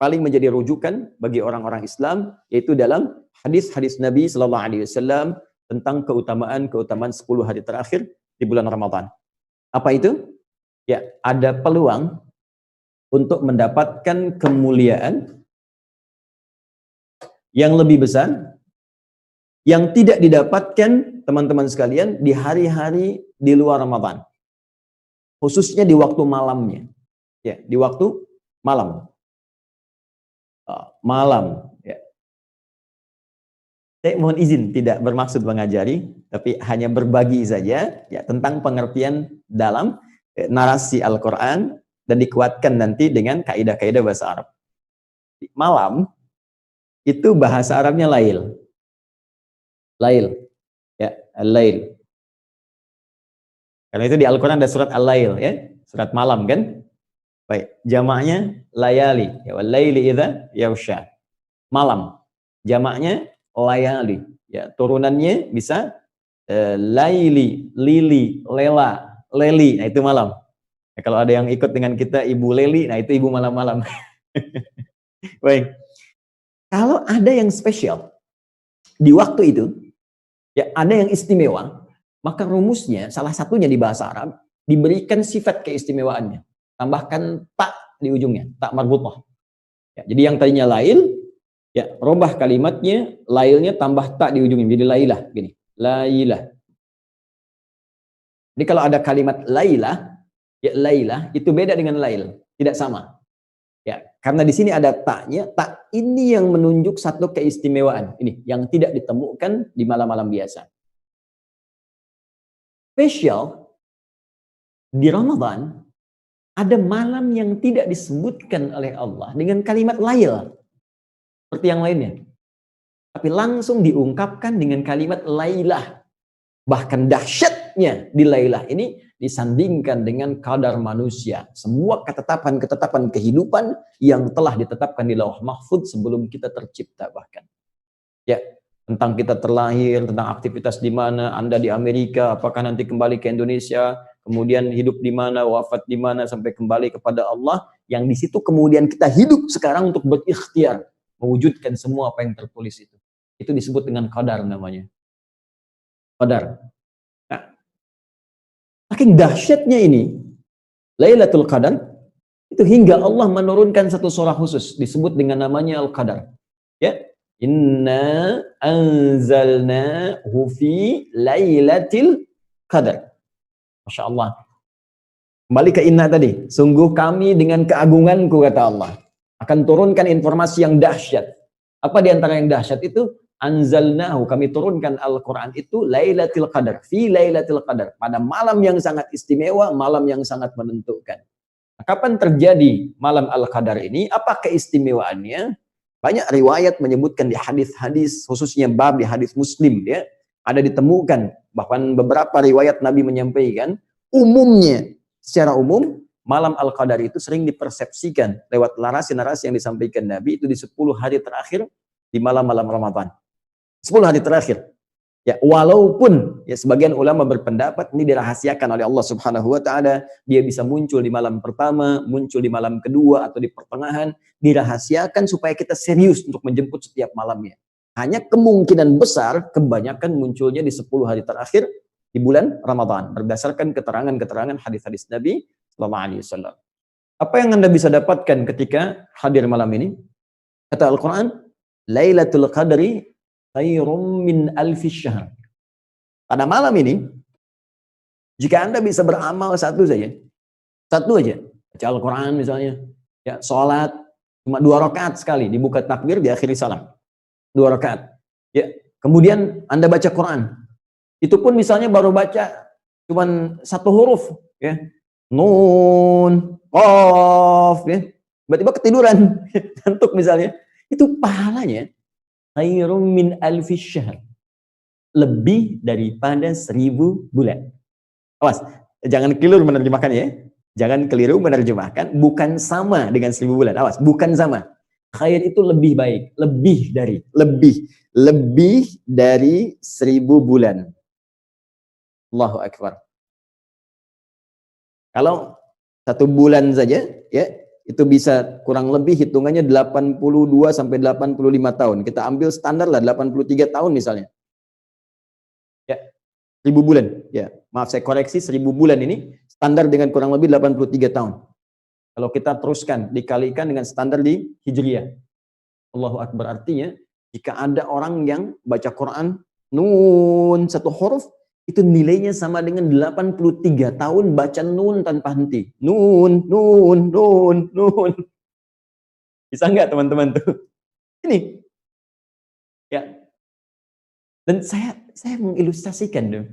paling menjadi rujukan bagi orang-orang Islam, yaitu dalam hadis-hadis Nabi Sallallahu Alaihi Wasallam tentang keutamaan 10 hari terakhir di bulan Ramadan. Apa itu? Ya, ada peluang untuk mendapatkan kemuliaan yang lebih besar yang tidak didapatkan teman-teman sekalian di hari-hari di luar Ramadan. Khususnya di waktu malamnya. Ya, di waktu malam. Malam, ya. Saya mohon izin tidak bermaksud mengajari, tapi hanya berbagi saja ya tentang pengertian dalam narasi Al-Qur'an dan dikuatkan nanti dengan kaidah-kaidah bahasa Arab. Malam itu bahasa Arabnya lail. Lail. Ya, al-lail. Karena itu di Al-Qur'an ada surat Al-Lail ya, surat malam kan? Baik, jamaknya layali, ya wal-laili idza yaghsha. Malam. Jamaknya layali. Ya, turunannya bisa laili, lili, lela, leli. Nah, itu malam. Ya, kalau ada yang ikut dengan kita Ibu Leli, nah itu Ibu malam-malam. Baik. Kalau ada yang spesial di waktu itu, ya ada yang istimewa, maka rumusnya salah satunya di bahasa Arab diberikan sifat keistimewaannya. Tambahkan tak di ujungnya, tak marbutah. Ya, jadi yang tadinya lail, ya robah kalimatnya, lailnya tambah tak di ujungnya, jadi lailah gini. Lailah. Jadi kalau ada kalimat lailah, ya lailah itu beda dengan lail, tidak sama. Ya, karena di sini ada taknya, tak ini yang menunjuk satu keistimewaan ini yang tidak ditemukan di malam-malam biasa. Spesial di Ramadan ada malam yang tidak disebutkan oleh Allah dengan kalimat lail seperti yang lainnya, tapi langsung diungkapkan dengan kalimat lailah. Bahkan dahsyatnya di lailah ini disandingkan dengan kadar manusia. Semua ketetapan-ketetapan kehidupan yang telah ditetapkan di Lauh Mahfudz sebelum kita tercipta bahkan. Ya, tentang kita terlahir, tentang aktivitas di mana, Anda di Amerika, apakah nanti kembali ke Indonesia, kemudian hidup di mana, wafat di mana, sampai kembali kepada Allah, yang di situ kemudian kita hidup sekarang untuk berikhtiar, mewujudkan semua apa yang tertulis itu. Itu disebut dengan qadar namanya. Qadar. Nah, saking dahsyatnya ini, Lailatul Qadar, itu hingga Allah menurunkan satu surah khusus, disebut dengan namanya Al-Qadar. Ya, Inna anzalnahu fi Lailatul Qadar. Masya Allah. Kembali ke inna tadi. Sungguh kami dengan keagunganku, kata Allah, akan turunkan informasi yang dahsyat. Apa di antara yang dahsyat itu? Anzalnahu, kami turunkan Al-Quran itu Lailatul Qadar, fi Lailatul Qadar, pada malam yang sangat istimewa, malam yang sangat menentukan. Nah, kapan terjadi malam Al-Qadar ini? Apa keistimewaannya? Banyak riwayat menyebutkan di hadis-hadis, khususnya bab di hadis Muslim, ya, ada ditemukan. Bahkan beberapa riwayat Nabi menyampaikan, umumnya, secara umum, malam Al-Qadar itu sering dipersepsikan lewat narasi-narasi yang disampaikan Nabi itu di 10 hari terakhir di malam-malam Ramadan. 10 hari terakhir. Ya, walaupun ya sebagian ulama berpendapat ini dirahasiakan oleh Allah Subhanahu wa taala, dia bisa muncul di malam pertama, muncul di malam kedua atau di pertengahan, dirahasiakan supaya kita serius untuk menjemput setiap malamnya. Hanya kemungkinan besar kebanyakan munculnya di 10 hari terakhir di bulan Ramadan berdasarkan keterangan-keterangan hadis-hadis Nabi sallallahu alaihi wasallam. Apa yang Anda bisa dapatkan ketika hadir malam ini? Kata Al-Qur'an, Lailatul Qadri khairum min alfi syahr. Pada malam ini, jika Anda bisa beramal satu saja, satu aja, baca Al-Quran misalnya, ya, sholat, cuma 2 rakaat sekali, dibuka takbir, diakhiri salam. 2 rakaat. Ya, kemudian Anda baca Quran. Itu pun misalnya baru baca cuma 1 huruf, ya. Nun, qaf, ya. Tiba-tiba ketiduran, ngantuk misalnya. Itu pahalanya khairum min alfi syahr, lebih daripada 1000 bulan. Awas, jangan keliru menerjemahkan ya. Jangan keliru menerjemahkan, bukan sama dengan 1000 bulan. Awas, bukan sama. Khair itu lebih baik, lebih dari 1000 bulan. Allahu Akbar. Kalau 1 bulan saja, ya, itu bisa kurang lebih hitungannya 82 sampai 85 tahun. Kita ambil standar lah 83 tahun misalnya. Ya, 1000 bulan. Ya, maaf saya koreksi, 1000 bulan ini standar dengan kurang lebih 83 tahun. Kalau kita teruskan dikalikan dengan standar di Hijriyah. Allahu Akbar, artinya jika ada orang yang baca Quran nun 1 huruf, itu nilainya sama dengan 83 tahun baca nun tanpa henti. Nun. Bisa nggak teman-teman tuh? Ini. Ya. Dan saya mengilustrasikan tuh.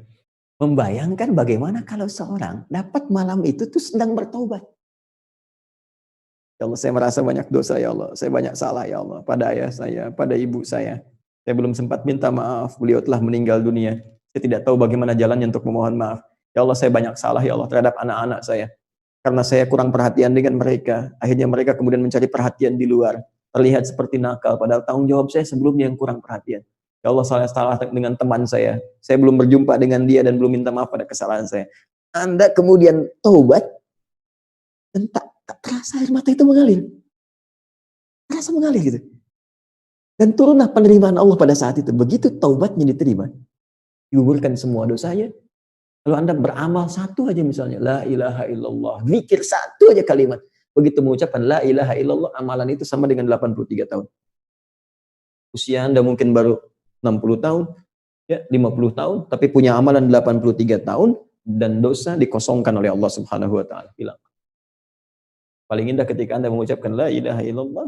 Membayangkan bagaimana kalau seorang dapat malam itu tuh sedang bertaubat. Ya Allah, saya merasa banyak dosa ya Allah. Saya banyak salah ya Allah. Pada ayah saya, pada ibu saya. Saya belum sempat minta maaf. Beliau telah meninggal dunia. Saya tidak tahu bagaimana jalannya untuk memohon maaf. Ya Allah, saya banyak salah ya Allah terhadap anak-anak saya. Karena saya kurang perhatian dengan mereka. Akhirnya mereka kemudian mencari perhatian di luar. Terlihat seperti nakal. Padahal tanggung jawab saya sebelumnya yang kurang perhatian. Ya Allah, saya salah dengan teman saya. Saya belum berjumpa dengan dia dan belum minta maaf pada kesalahan saya. Anda kemudian taubat. Dan tak terasa air mata itu mengalir. Terasa mengalir gitu. Dan turunlah penerimaan Allah pada saat itu. Begitu taubatnya diterima, digugurkan semua dosanya. Kalau Anda beramal satu aja misalnya, la ilaha illallah, zikir satu aja kalimat. Begitu mengucapkan la ilaha illallah, amalan itu sama dengan 83 tahun. Usia Anda mungkin baru 60 tahun, ya 50 tahun, tapi punya amalan 83 tahun, dan dosa dikosongkan oleh Allah Subhanahu wa Ta'ala. Hilang. Paling indah ketika Anda mengucapkan la ilaha illallah,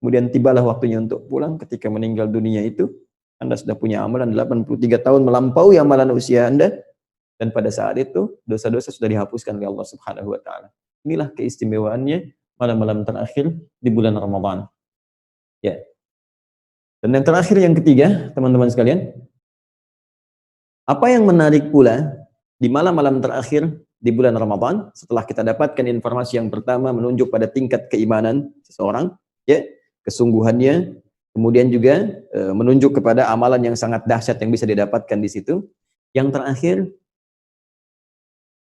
kemudian tibalah waktunya untuk pulang. Ketika meninggal dunia itu, Anda sudah punya amalan 83 tahun melampaui amalan usia Anda, dan pada saat itu dosa-dosa sudah dihapuskan oleh Allah Subhanahu wa Ta'ala. Inilah keistimewaannya malam-malam terakhir di bulan Ramadan. Ya. Dan yang terakhir, yang ketiga, teman-teman sekalian, apa yang menarik pula di malam-malam terakhir di bulan Ramadan, setelah kita dapatkan informasi yang pertama menunjuk pada tingkat keimanan seseorang, ya, kesungguhannya, kemudian juga menunjuk kepada amalan yang sangat dahsyat yang bisa didapatkan di situ. Yang terakhir,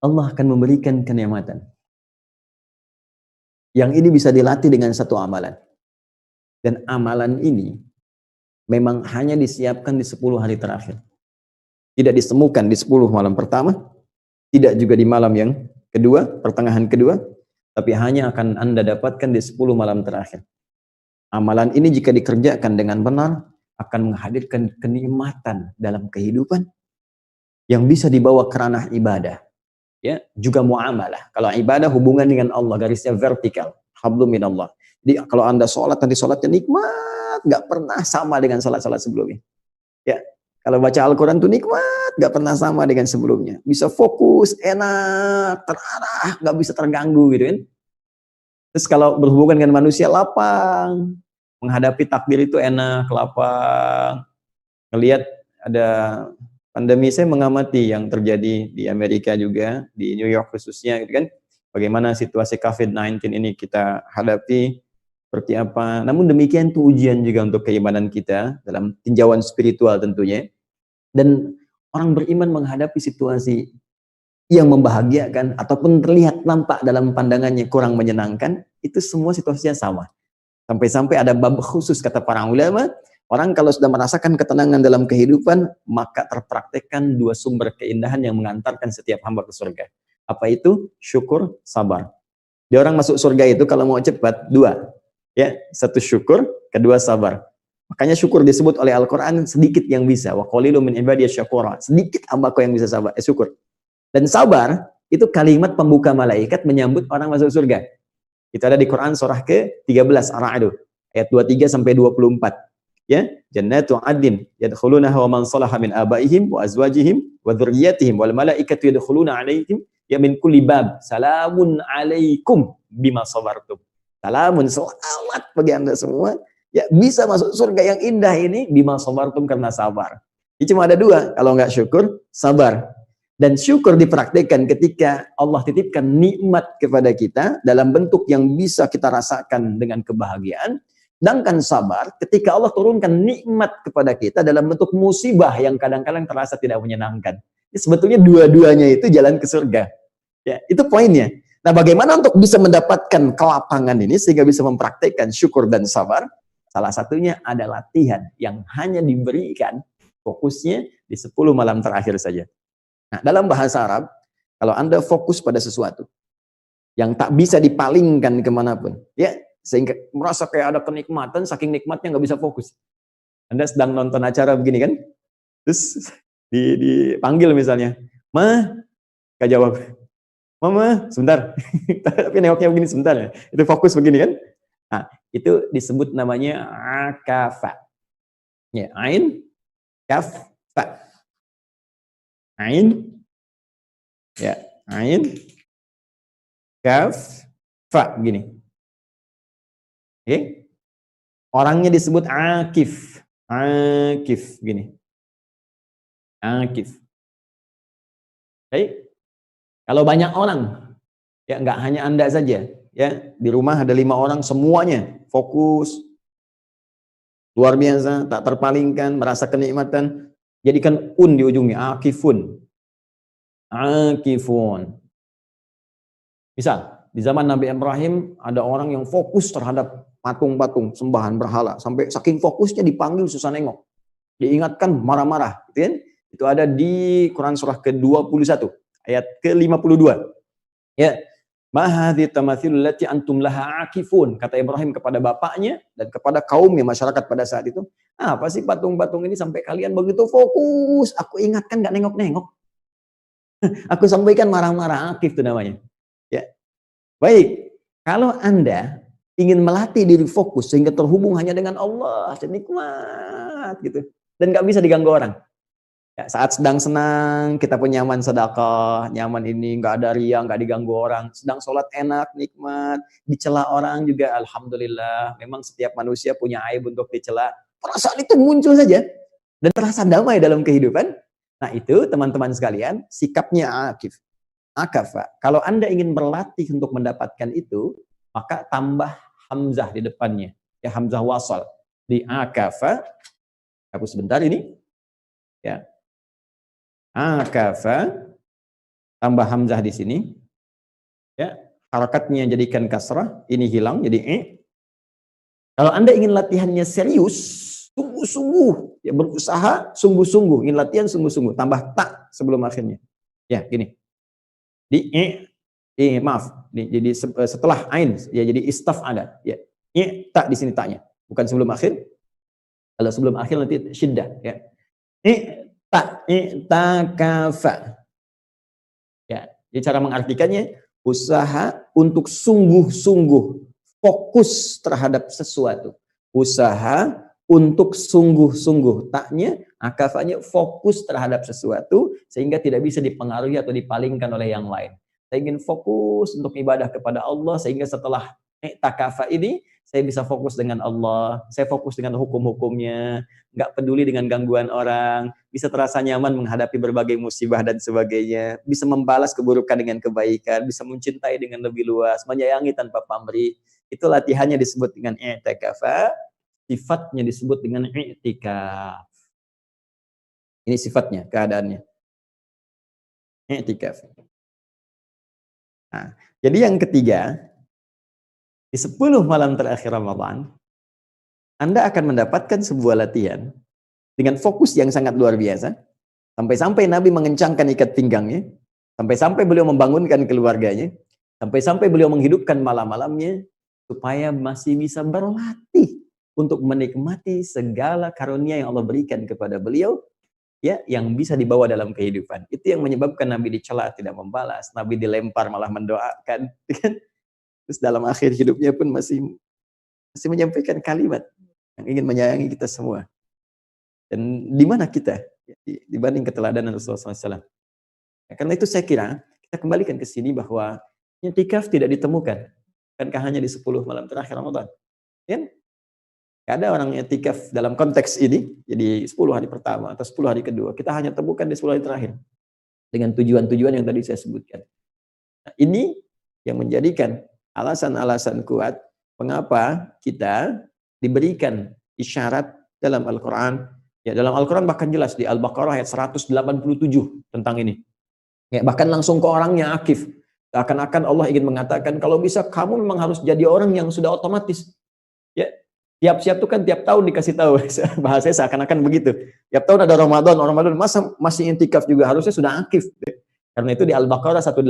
Allah akan memberikan kenikmatan. Yang ini bisa dilatih dengan satu amalan. Dan amalan ini memang hanya disiapkan di 10 hari terakhir. Tidak ditemukan di 10 malam pertama, tidak juga di malam yang kedua, pertengahan kedua, tapi hanya akan Anda dapatkan di 10 malam terakhir. Amalan ini jika dikerjakan dengan benar, akan menghadirkan kenikmatan dalam kehidupan yang bisa dibawa ke ranah ibadah. Ya, juga muamalah. Kalau ibadah hubungan dengan Allah, garisnya vertikal, hablum minallah. Jadi kalau Anda sholat, nanti sholatnya nikmat, nggak pernah sama dengan sholat-sholat sebelumnya. Ya, kalau baca Al-Quran itu nikmat, nggak pernah sama dengan sebelumnya. Bisa fokus, enak, terarah, nggak bisa terganggu gitu kan. Terus kalau berhubungan dengan manusia, lapang. Menghadapi takdir itu enak, lapang. Ngelihat ada pandemi, saya mengamati yang terjadi di Amerika juga, di New York khususnya gitu kan. Bagaimana situasi COVID-19 ini kita hadapi, seperti apa. Namun demikian itu ujian juga untuk keimanan kita dalam tinjauan spiritual tentunya. Dan orang beriman menghadapi situasi yang membahagiakan ataupun terlihat nampak dalam pandangannya kurang menyenangkan, itu semua situasinya sama. Sampai-sampai ada bab khusus kata para ulama, orang kalau sudah merasakan ketenangan dalam kehidupan, maka terpraktekkan 2 sumber keindahan yang mengantarkan setiap hamba ke surga. Apa itu? Syukur, sabar. Dia orang masuk surga itu kalau mau cepat 2. Ya, 1 syukur, kedua sabar. Makanya syukur disebut oleh Al-Quran sedikit yang bisa. Wa qalilun min ibadiyasy syakura. Sedikit hambaku yang bisa sabar, syukur. Dan sabar itu kalimat pembuka malaikat menyambut orang masuk surga. Itu ada di Quran surah ke-13 Ar-Ra'd ayat 23 sampai 24. Ya, jannatu 'adnin yadkhulunaha wa man salaha min abaihim wa azwajihim wa dzurriyyatihim wal malaikatu yadkhuluna 'alaihim ya min kulli bab. Salamun 'alaikum bima sabartum. Salamun, selamat bagi Anda semua. Ya, bisa masuk surga yang indah ini bima sabartum, karena sabar. Ini cuma ada 2, kalau nggak syukur, sabar. Dan syukur dipraktikkan ketika Allah titipkan nikmat kepada kita dalam bentuk yang bisa kita rasakan dengan kebahagiaan. Sedangkan sabar ketika Allah turunkan nikmat kepada kita dalam bentuk musibah yang kadang-kadang terasa tidak menyenangkan. Ini sebetulnya dua-duanya itu jalan ke surga. Ya, itu poinnya. Nah, bagaimana untuk bisa mendapatkan kelapangan ini sehingga bisa mempraktikkan syukur dan sabar? Salah satunya ada latihan yang hanya diberikan fokusnya di 10 malam terakhir saja. Nah, dalam bahasa Arab, kalau Anda fokus pada sesuatu yang tak bisa dipalingkan kemanapun, ya, sehingga merasa kayak ada kenikmatan, saking nikmatnya nggak bisa fokus. Anda sedang nonton acara begini kan, terus dipanggil misalnya, "Ma," nggak jawab. "Mama, sebentar." Tapi nengoknya begini sebentar ya. Itu fokus begini kan. Nah, itu disebut namanya akafa. Ya, ain, kaf, fa. Ain, ya, ain, kaf, fa, begini. Oke. Orangnya disebut akif. Akif, begini. Akif. Oke. Kalau banyak orang, ya nggak hanya Anda saja, ya, di rumah ada 5 orang semuanya fokus, luar biasa, tak terpalingkan, merasa kenikmatan, jadikan di ujungnya, akifun. Akifun. Misal, di zaman Nabi Ibrahim ada orang yang fokus terhadap patung-patung, sembahan berhala. Sampai saking fokusnya dipanggil susah nengok. Diingatkan marah-marah. Gitu kan? Itu ada di Quran surah ke-21, ayat ke-52. Ya. Ma hadhi tamathilul lati antum laha akifun, kata Ibrahim kepada bapaknya dan kepada kaumnya, masyarakat pada saat itu. Apa sih patung-patung ini sampai kalian begitu fokus? Aku ingatkan nggak nengok-nengok. Aku sampaikan marah-marah, akif itu namanya. Ya. Baik, kalau Anda ingin melatih diri fokus sehingga terhubung hanya dengan Allah, nikmat gitu. Dan nggak bisa diganggu orang. Ya, saat sedang senang, kita pun nyaman sedekah, nyaman ini, nggak ada riya, nggak diganggu orang. Sedang sholat enak, nikmat, dicela orang juga, alhamdulillah. Memang setiap manusia punya aib untuk dicela. Perasaan itu muncul saja dan terasa damai dalam kehidupan. Nah itu teman-teman sekalian, sikapnya akif. Akafa. Kalau Anda ingin berlatih untuk mendapatkan itu, maka tambah hamzah di depannya. Ya, hamzah wasal. Di akafa, hapus sebentar ini. Ya. Akafa, tambah hamzah di sini. Ya, harakatnya jadikan kasrah, ini hilang jadi Kalau Anda ingin latihannya serius, sungguh-sungguh, ya berusaha sungguh-sungguh, ingin latihan sungguh-sungguh, tambah tak sebelum akhirnya. Ya, gini. Di maaf, jadi setelah ain, ya jadi istaf ada. Ya, tak di sini taknya, bukan sebelum akhir. Kalau sebelum akhir nanti syiddah, ya. I'takafa. Ya, jadi cara mengartikannya usaha untuk sungguh-sungguh fokus terhadap sesuatu. Usaha untuk sungguh-sungguh. Taknya, akafanya fokus terhadap sesuatu sehingga tidak bisa dipengaruhi atau dipalingkan oleh yang lain. Saya ingin fokus untuk ibadah kepada Allah sehingga setelah i'takafa ini saya bisa fokus dengan Allah, saya fokus dengan hukum-hukumnya, nggak peduli dengan gangguan orang, bisa terasa nyaman menghadapi berbagai musibah dan sebagainya, bisa membalas keburukan dengan kebaikan, bisa mencintai dengan lebih luas, menyayangi tanpa pamrih. Itu latihannya disebut dengan i'tikafa, sifatnya disebut dengan i'tikaf. Ini sifatnya, keadaannya. I'tikaf. Nah, jadi yang ketiga, di 10 malam terakhir Ramadan, Anda akan mendapatkan sebuah latihan dengan fokus yang sangat luar biasa. Sampai-sampai Nabi mengencangkan ikat pinggangnya, sampai-sampai beliau membangunkan keluarganya, sampai-sampai beliau menghidupkan malam-malamnya, supaya masih bisa berlatih untuk menikmati segala karunia yang Allah berikan kepada beliau, ya, yang bisa dibawa dalam kehidupan. Itu yang menyebabkan Nabi dicela, tidak membalas, Nabi dilempar malah mendoakan, terus dalam akhir hidupnya pun masih menyampaikan kalimat yang ingin menyayangi kita semua. Dan di mana kita dibanding keteladanan Rasulullah SAW? Ya, karena itu saya kira kita kembalikan ke sini bahwa i'tikaf tidak ditemukan, bukankah hanya di 10 malam terakhir Ramadan? Ya? Gak ada orang i'tikaf dalam konteks ini, jadi 10 hari pertama atau 10 hari kedua. Kita hanya temukan di 10 hari terakhir dengan tujuan-tujuan yang tadi saya sebutkan. Nah, ini yang menjadikan alasan-alasan kuat mengapa kita diberikan isyarat dalam Al-Quran. Ya, dalam Al-Quran bahkan jelas di Al-Baqarah ayat 187 tentang ini. Ya, bahkan langsung ke orangnya akif. Seakan-akan Allah ingin mengatakan, kalau bisa kamu memang harus jadi orang yang sudah otomatis. Ya, tiap-tiap itu kan tiap tahun dikasih tahu. Bahasanya seakan-akan begitu. Tiap tahun ada Ramadan, masa masih intikaf juga, harusnya sudah akif. Karena itu di Al-Baqarah 187,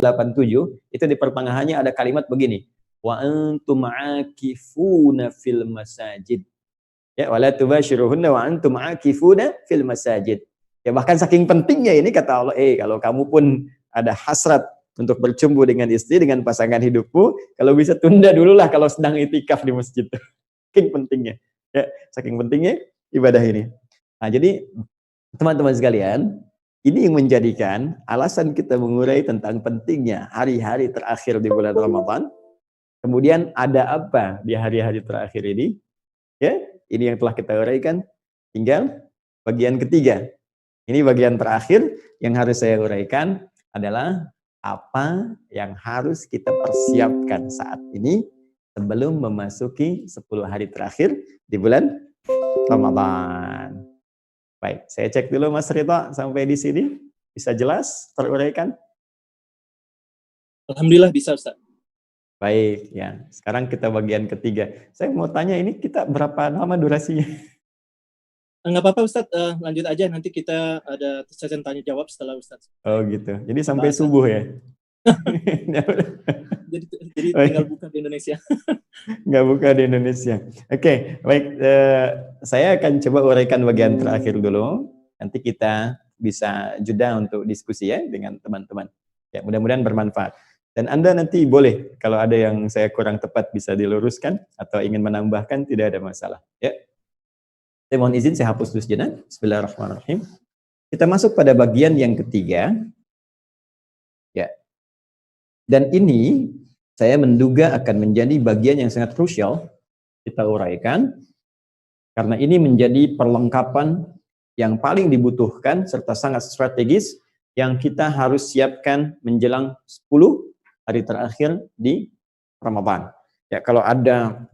itu di pertengahannya ada kalimat begini. Wa antum akifuna fil masajid. Ya, wala tubashiruhunna wa antum akifuna fil masajid. Ya, bahkan saking pentingnya ini kata Allah, kalau kamu pun ada hasrat untuk bercumbu dengan istri, dengan pasangan hidupmu, kalau bisa tunda dulu lah kalau sedang itikaf di masjid. Saking pentingnya. Ya, saking pentingnya ibadah ini. Nah, jadi teman-teman sekalian, ini yang menjadikan alasan kita mengurai tentang pentingnya hari-hari terakhir di bulan Ramadan. Kemudian ada apa di hari-hari terakhir ini? Ya, ini yang telah kita uraikan. Tinggal bagian ketiga. Ini bagian terakhir yang harus saya uraikan adalah apa yang harus kita persiapkan saat ini sebelum memasuki 10 hari terakhir di bulan Ramadan. Baik, saya cek dulu Mas Rito sampai di sini. Bisa jelas teruraikan? Alhamdulillah bisa Ustaz. Baik, ya. Sekarang kita bagian ketiga. Saya mau tanya ini kita berapa lama durasinya? Nggak apa-apa Ustadz, lanjut aja, nanti kita ada sesi tanya jawab setelah Ustadz. Oh gitu. Jadi sampai Bahasan. subuh ya? jadi tinggal buka di Indonesia. Nggak buka di Indonesia. Oke, baik. Saya akan coba uraikan bagian terakhir dulu. Nanti kita bisa jeda untuk diskusi ya dengan teman-teman. Ya, mudah-mudahan bermanfaat. Dan Anda nanti boleh, kalau ada yang saya kurang tepat bisa diluruskan atau ingin menambahkan, tidak ada masalah. Ya. Saya mohon izin, saya hapus dulu sejenak. Bismillahirrahmanirrahim. Kita masuk pada bagian yang ketiga. Ya. Dan ini saya menduga akan menjadi bagian yang sangat krusial kita uraikan, karena ini menjadi perlengkapan yang paling dibutuhkan serta sangat strategis yang kita harus siapkan menjelang 10 hari terakhir di Ramadan. Ya, kalau ada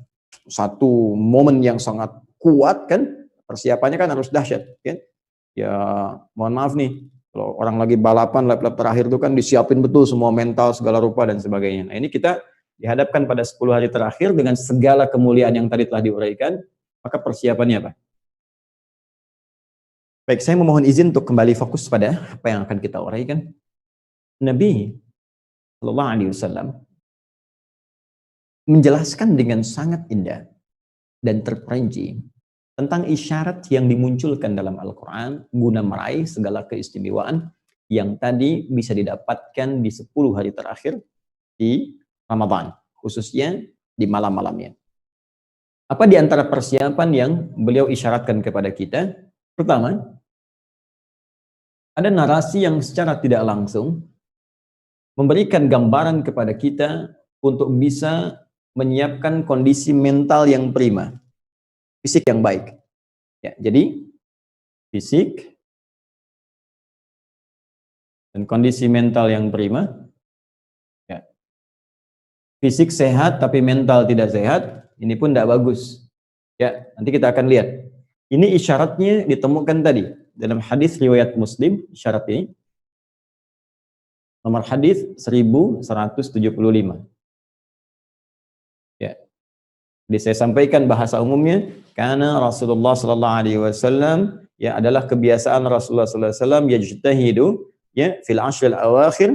satu momen yang sangat kuat kan, persiapannya kan harus dahsyat, kan? Ya, mohon maaf nih, kalau orang lagi balapan lap-lap terakhir itu kan disiapin betul semua mental, segala rupa dan sebagainya. Nah, ini kita dihadapkan pada 10 hari terakhir dengan segala kemuliaan yang tadi telah diuraikan, maka persiapannya apa? Baik, saya memohon izin untuk kembali fokus pada apa yang akan kita uraikan. Nabi Sallallahu Alaihi Wasallam menjelaskan dengan sangat indah dan terperinci tentang isyarat yang dimunculkan dalam Al-Quran guna meraih segala keistimewaan yang tadi bisa didapatkan di 10 hari terakhir di Ramadan, khususnya di malam-malamnya. Apa di antara persiapan yang beliau isyaratkan kepada kita? Pertama, ada narasi yang secara tidak langsung memberikan gambaran kepada kita untuk bisa menyiapkan kondisi mental yang prima, fisik yang baik. Ya, jadi fisik dan kondisi mental yang prima. Ya. Fisik sehat tapi mental tidak sehat, ini pun tidak bagus. Ya, nanti kita akan lihat. Ini isyaratnya ditemukan tadi dalam hadis riwayat Muslim, isyarat ini. Nomor hadis 1175. Ya. Jadi saya sampaikan bahasa umumnya, karena Rasulullah sallallahu alaihi wasallam ya adalah kebiasaan Rasulullah sallallahu alaihi wasallam yajtahidu ya fil ashril awakhir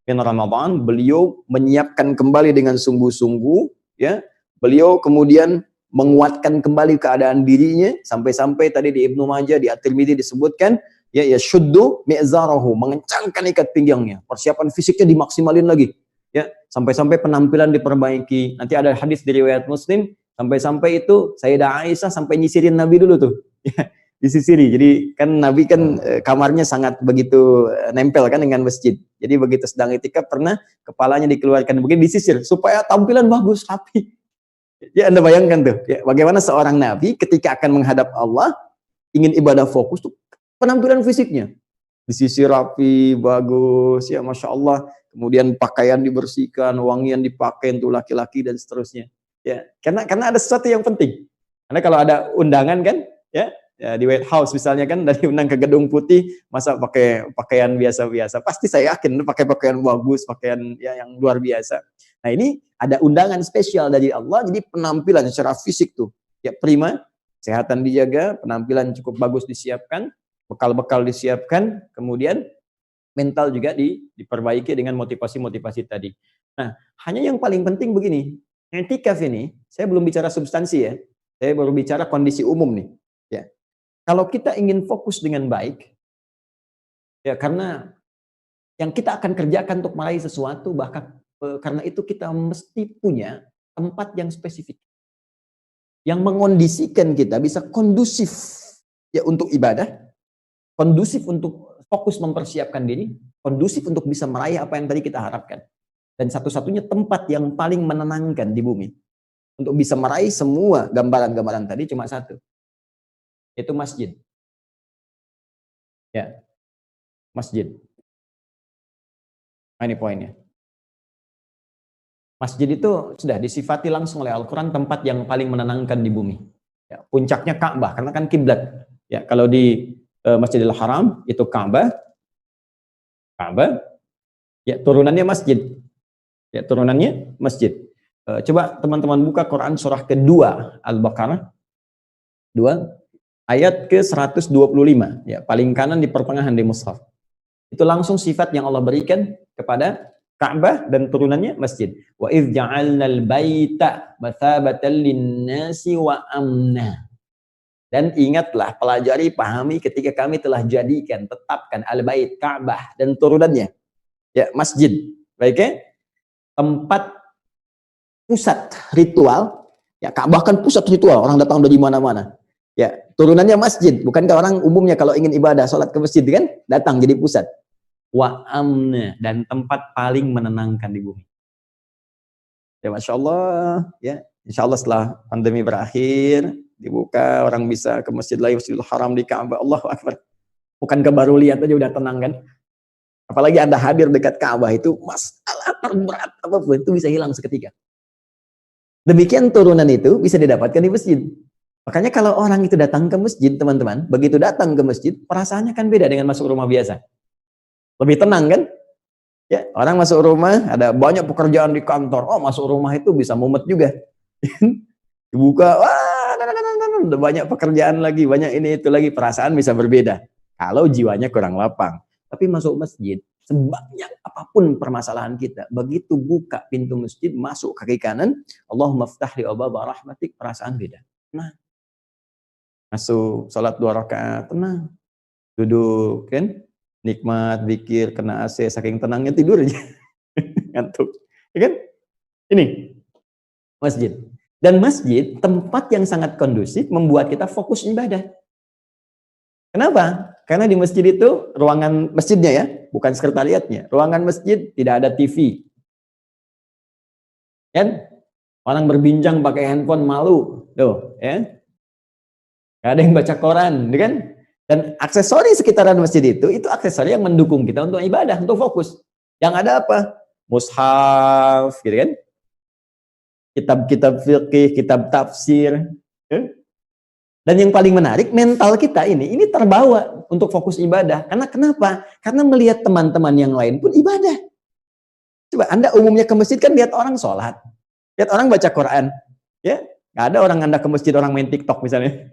min Ramadan, beliau menyiapkan kembali dengan sungguh-sungguh ya. Beliau kemudian menguatkan kembali keadaan dirinya sampai-sampai tadi di Ibnu Majah, di At-Tirmidzi disebutkan ya syuddu mi'zarahu, mengencangkan ikat pinggangnya, persiapan fisiknya dimaksimalin lagi ya, sampai-sampai penampilan diperbaiki. Nanti ada hadis di riwayat Muslim, sampai-sampai itu Sayyidah Aisyah sampai nyisirin Nabi dulu tuh ya, disisiri. Jadi kan Nabi kan kamarnya sangat begitu nempel kan dengan masjid, jadi begitu sedang itikaf pernah kepalanya dikeluarkan begini, disisir supaya tampilan bagus, rapi. Ya, Anda bayangkan tuh ya, bagaimana seorang Nabi ketika akan menghadap Allah ingin ibadah fokus tuh penampilan fisiknya disisir rapi, bagus, ya Masya Allah. Kemudian pakaian dibersihkan, wangian dipakai untuk laki-laki dan seterusnya. Ya, karena ada sesuatu yang penting. Karena kalau ada undangan kan, ya di White House misalnya kan, dari undang ke Gedung Putih, masa pakai pakaian biasa-biasa? Pasti saya yakin pakai pakaian bagus, pakaian ya, yang luar biasa. Nah ini ada undangan spesial dari Allah, jadi penampilan secara fisik tuh ya prima, kesehatan dijaga, penampilan cukup bagus disiapkan, bekal-bekal disiapkan, kemudian mental juga diperbaiki dengan motivasi-motivasi tadi. Nah, hanya yang paling penting begini, i'tikaf ini, saya belum bicara substansi ya, saya baru bicara kondisi umum nih. Ya, kalau kita ingin fokus dengan baik, ya karena yang kita akan kerjakan untuk meraih sesuatu, bahkan karena itu kita mesti punya tempat yang spesifik, yang mengondisikan kita bisa kondusif ya untuk ibadah, kondusif untuk fokus mempersiapkan diri, kondusif untuk bisa meraih apa yang tadi kita harapkan. Dan satu-satunya tempat yang paling menenangkan di bumi untuk bisa meraih semua gambaran-gambaran tadi cuma satu, yaitu masjid. Ya, masjid. Nah, ini poinnya. Masjid itu sudah disifati langsung oleh Al-Quran tempat yang paling menenangkan di bumi. Ya, puncaknya Ka'bah, karena kan kiblat. Ya, kalau di Masjidil Haram itu Ka'bah, ya turunannya masjid. Ya, turunannya masjid. Coba teman-teman buka Quran surah kedua Al-Baqarah 2 ayat ke 125 ya, paling kanan di pertengahan di mushaf. Itu langsung sifat yang Allah berikan kepada Ka'bah dan turunannya masjid. Wa idz ja'alnal baita mathabatan lin-nasi wa amna. Dan ingatlah, pelajari, pahami ketika kami telah jadikan, tetapkan al-bait, Ka'bah dan turunannya ya masjid. Baik ya? Tempat pusat ritual, ya Ka'bah kan pusat ritual, orang datang dari mana-mana. Ya, turunannya masjid. Bukankah orang umumnya kalau ingin ibadah, sholat ke masjid kan datang jadi pusat. Wa amna, dan tempat paling menenangkan di bumi. Ya Masya Allah, ya Insya Allah setelah pandemi berakhir, dibuka, orang bisa ke masjid lagi, Masjidil Haram di Ka'bah, Allahu Akbar. Bukankah baru lihat aja udah tenang kan? Apalagi Anda hadir dekat Ka'bah, itu masalah terberat apapun itu bisa hilang seketika. Demikian turunan itu bisa didapatkan di masjid. Makanya kalau orang itu datang ke masjid, teman-teman, begitu datang ke masjid, perasaannya kan beda dengan masuk rumah biasa. Lebih tenang kan? Ya, orang masuk rumah, ada banyak pekerjaan di kantor. Oh, masuk rumah itu bisa mumet juga. Dibuka, wah, ada banyak pekerjaan lagi, banyak ini itu lagi, perasaan bisa berbeda. Kalau jiwanya kurang lapang. Tapi masuk masjid, sebanyak apapun permasalahan kita, begitu buka pintu masjid, masuk kaki kanan, Allahumma ftah li abwaaba rahmatik, perasaan beda. Nah, masuk salat 2 rakaat, tenang. Duduk kan, nikmat, zikir, kena AC, saking tenangnya tidur aja. Ngantuk. Ya kan? Ini masjid. Dan masjid, tempat yang sangat kondusif membuat kita fokus ibadah. Kenapa? Karena di masjid itu, ruangan masjidnya ya, bukan sekretariatnya. Ruangan masjid tidak ada TV. Kan? Orang berbincang pakai handphone malu. Tuh, ya. Gak ada yang baca koran, kan? Dan aksesori sekitaran masjid itu aksesori yang mendukung kita untuk ibadah, untuk fokus. Yang ada apa? Mushaf, gitu kan? Kitab-kitab fikih, kitab tafsir. Ya? Dan yang paling menarik, mental kita ini terbawa untuk fokus ibadah. Karena kenapa? Karena melihat teman-teman yang lain pun ibadah. Coba Anda umumnya ke masjid kan lihat orang sholat, lihat orang baca Quran, ya nggak ada orang Anda ke masjid orang main TikTok misalnya,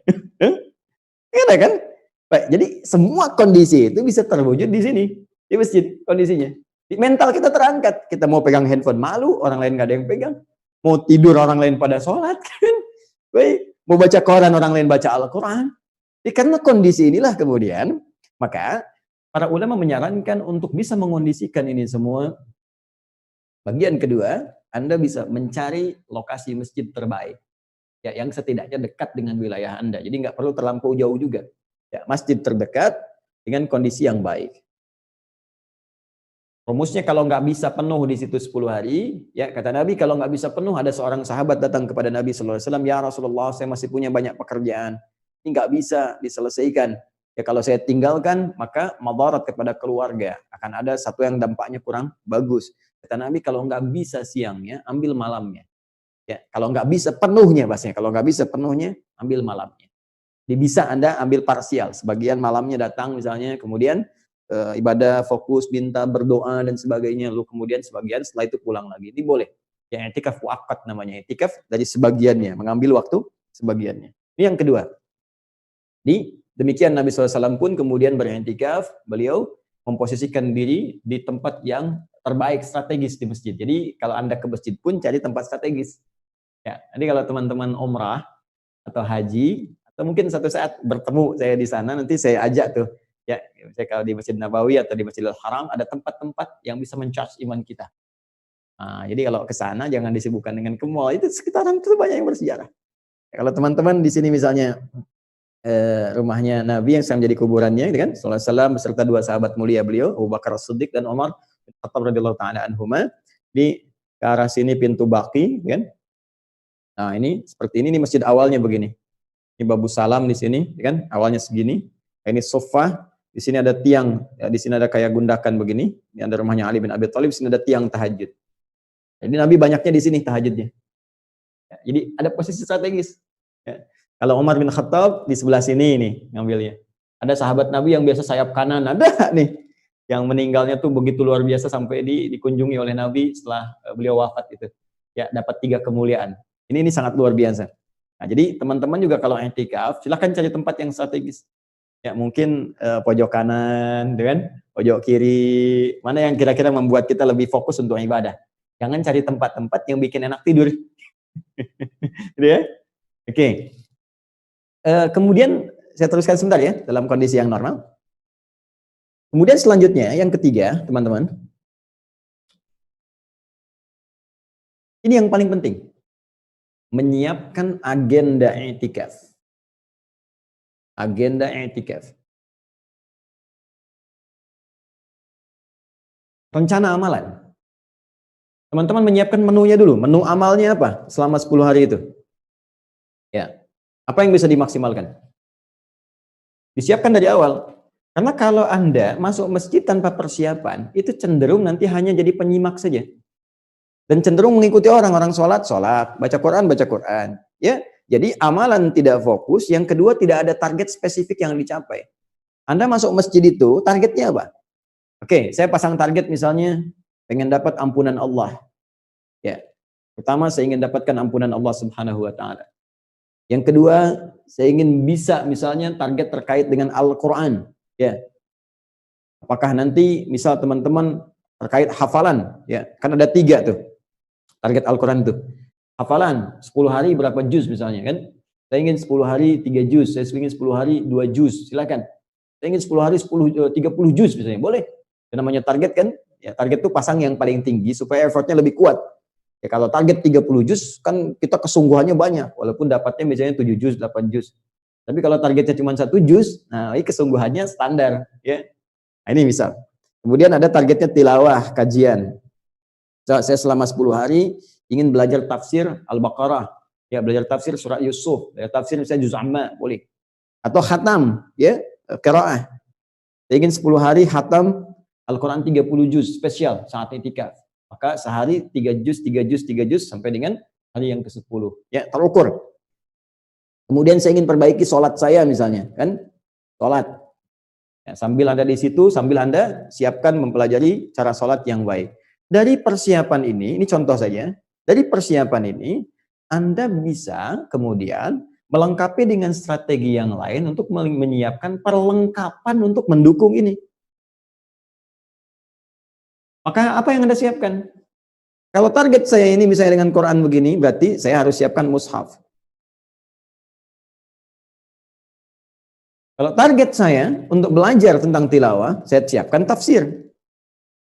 nggak ada kan? Baik, jadi semua kondisi itu bisa terwujud di sini, di masjid kondisinya. Di mental kita terangkat, kita mau pegang handphone malu, orang lain nggak ada yang pegang, mau tidur orang lain pada sholat kan, baik. Mau baca Quran, orang lain baca Al-Quran. Karena kondisi inilah kemudian, maka para ulama menyarankan untuk bisa mengondisikan ini semua. Bagian kedua, Anda bisa mencari lokasi masjid terbaik. Ya, yang setidaknya dekat dengan wilayah Anda. Jadi nggak perlu terlampau jauh juga. Ya, masjid terdekat dengan kondisi yang baik. Rumusnya kalau nggak bisa penuh di situ 10 hari, ya kata Nabi kalau nggak bisa penuh, ada seorang sahabat datang kepada Nabi SAW, ya Rasulullah saya masih punya banyak pekerjaan, ini nggak bisa diselesaikan. Ya kalau saya tinggalkan maka madarat kepada keluarga, akan ada satu yang dampaknya kurang bagus. Kata Nabi kalau nggak bisa siangnya, ambil malamnya. Ya kalau nggak bisa penuhnya bahasanya, kalau nggak bisa penuhnya, ambil malamnya. Bisa Anda ambil parsial, sebagian malamnya datang misalnya, kemudian ibadah, fokus, minta, berdoa dan sebagainya, lalu kemudian sebagian setelah itu pulang lagi. Ini boleh. Ya i'tikaf muaqqat namanya. I'tikaf dari sebagiannya, mengambil waktu sebagiannya. Ini yang kedua. Demikian Nabi SAW pun kemudian beriktikaf, beliau memposisikan diri di tempat yang terbaik strategis di masjid. Jadi kalau Anda ke masjid pun cari tempat strategis. Ya, jadi kalau teman-teman umrah atau haji atau mungkin satu saat bertemu saya di sana, nanti saya ajak tuh. Ya, misalnya kalau di Masjid Nabawi atau di Masjidil Haram ada tempat-tempat yang bisa men-charge iman kita. Nah, jadi kalau ke sana jangan disibukkan dengan ke mall. Itu sekitaran itu banyak yang bersejarah. Ya, kalau teman-teman di sini misalnya rumahnya Nabi yang sekarang jadi kuburannya, gitu kan? Sallallahu alaihi wasallam beserta 2 sahabat mulia beliau, Abu Bakar As-Siddiq dan Umar bin Khattab radhiyallahu taala anhuma. Di ke arah sini pintu Baqi, kan? Nah, ini seperti ini masjid awalnya begini. Ini Babu Salam di sini, kan? Awalnya segini. Ini sofa. Di sini ada tiang, ya, di sini ada kayak gundakan begini. Ini ada rumahnya Ali bin Abi Thalib, di sini ada tiang tahajud. Jadi Nabi banyaknya di sini tahajudnya. Ya, jadi ada posisi strategis. Ya. Kalau Umar bin Khattab di sebelah sini nih ngambilnya. Ada sahabat Nabi yang biasa sayap kanan, ada nih. Yang meninggalnya tuh begitu luar biasa sampai dikunjungi oleh Nabi setelah beliau wafat itu. ya dapat 3 kemuliaan. Ini sangat luar biasa. Nah, jadi teman-teman juga kalau i'tikaf, silahkan cari tempat yang strategis. Ya mungkin pojok kanan, dengan pojok kiri, mana yang kira-kira membuat kita lebih fokus untuk ibadah. Jangan cari tempat-tempat yang bikin enak tidur. Gitu ya. Oke. Kemudian saya teruskan sebentar ya, dalam kondisi yang normal. Kemudian selanjutnya, yang ketiga, teman-teman. Ini yang paling penting. Menyiapkan agenda i'tikaf. Agenda i'tikaf. Rencana amalan. Teman-teman menyiapkan menunya dulu. Menu amalnya apa selama 10 hari itu? Ya. Apa yang bisa dimaksimalkan? Disiapkan dari awal. Karena kalau Anda masuk masjid tanpa persiapan, itu cenderung nanti hanya jadi penyimak saja. Dan cenderung mengikuti orang sholat, baca Quran. Ya, jadi amalan tidak fokus. Yang kedua, tidak ada target spesifik yang dicapai. Anda masuk masjid itu, targetnya apa? Oke, saya pasang target misalnya, pengen dapat ampunan Allah. Ya, pertama saya ingin dapatkan ampunan Allah Subhanahu wa Ta'ala. Yang kedua, saya ingin bisa misalnya target terkait dengan Al-Quran. Ya, apakah nanti misal teman-teman terkait hafalan, ya, kan ada 3 tuh. Target Al-Quran itu. Hafalan, 10 hari berapa juz misalnya kan. Saya ingin 10 hari 3 juz, saya ingin 10 hari 2 juz, silakan. Saya ingin 10 hari 30 juz misalnya, boleh. Yang namanya target kan, ya target itu pasang yang paling tinggi supaya effortnya lebih kuat. Ya kalau target 30 juz kan kita kesungguhannya banyak, walaupun dapatnya misalnya 7 juz, 8 juz. Tapi kalau targetnya cuma 1 juz, nah ini kesungguhannya standar. Ya. Nah, ini misal. Kemudian ada targetnya tilawah, kajian. Saya selama 10 hari ingin belajar tafsir Al-Baqarah, ya belajar tafsir surah Yusuf, belajar tafsir misalnya juz amma, boleh. Atau khatam, ya, qiraah. Saya ingin 10 hari khatam Al-Quran 30 juz spesial saat i'tikaf. Maka sehari 3 juz sampai dengan hari yang ke-10. Ya, terukur. Kemudian saya ingin perbaiki sholat saya misalnya, kan? Sholat. Ya, sambil Anda di situ, sambil Anda siapkan mempelajari cara sholat yang baik. Dari persiapan ini contoh saja, dari persiapan ini, Anda bisa kemudian melengkapi dengan strategi yang lain untuk menyiapkan perlengkapan untuk mendukung ini. Maka apa yang Anda siapkan? Kalau target saya ini misalnya dengan Quran begini, berarti saya harus siapkan mushaf. Kalau target saya untuk belajar tentang tilawah, saya siapkan tafsir.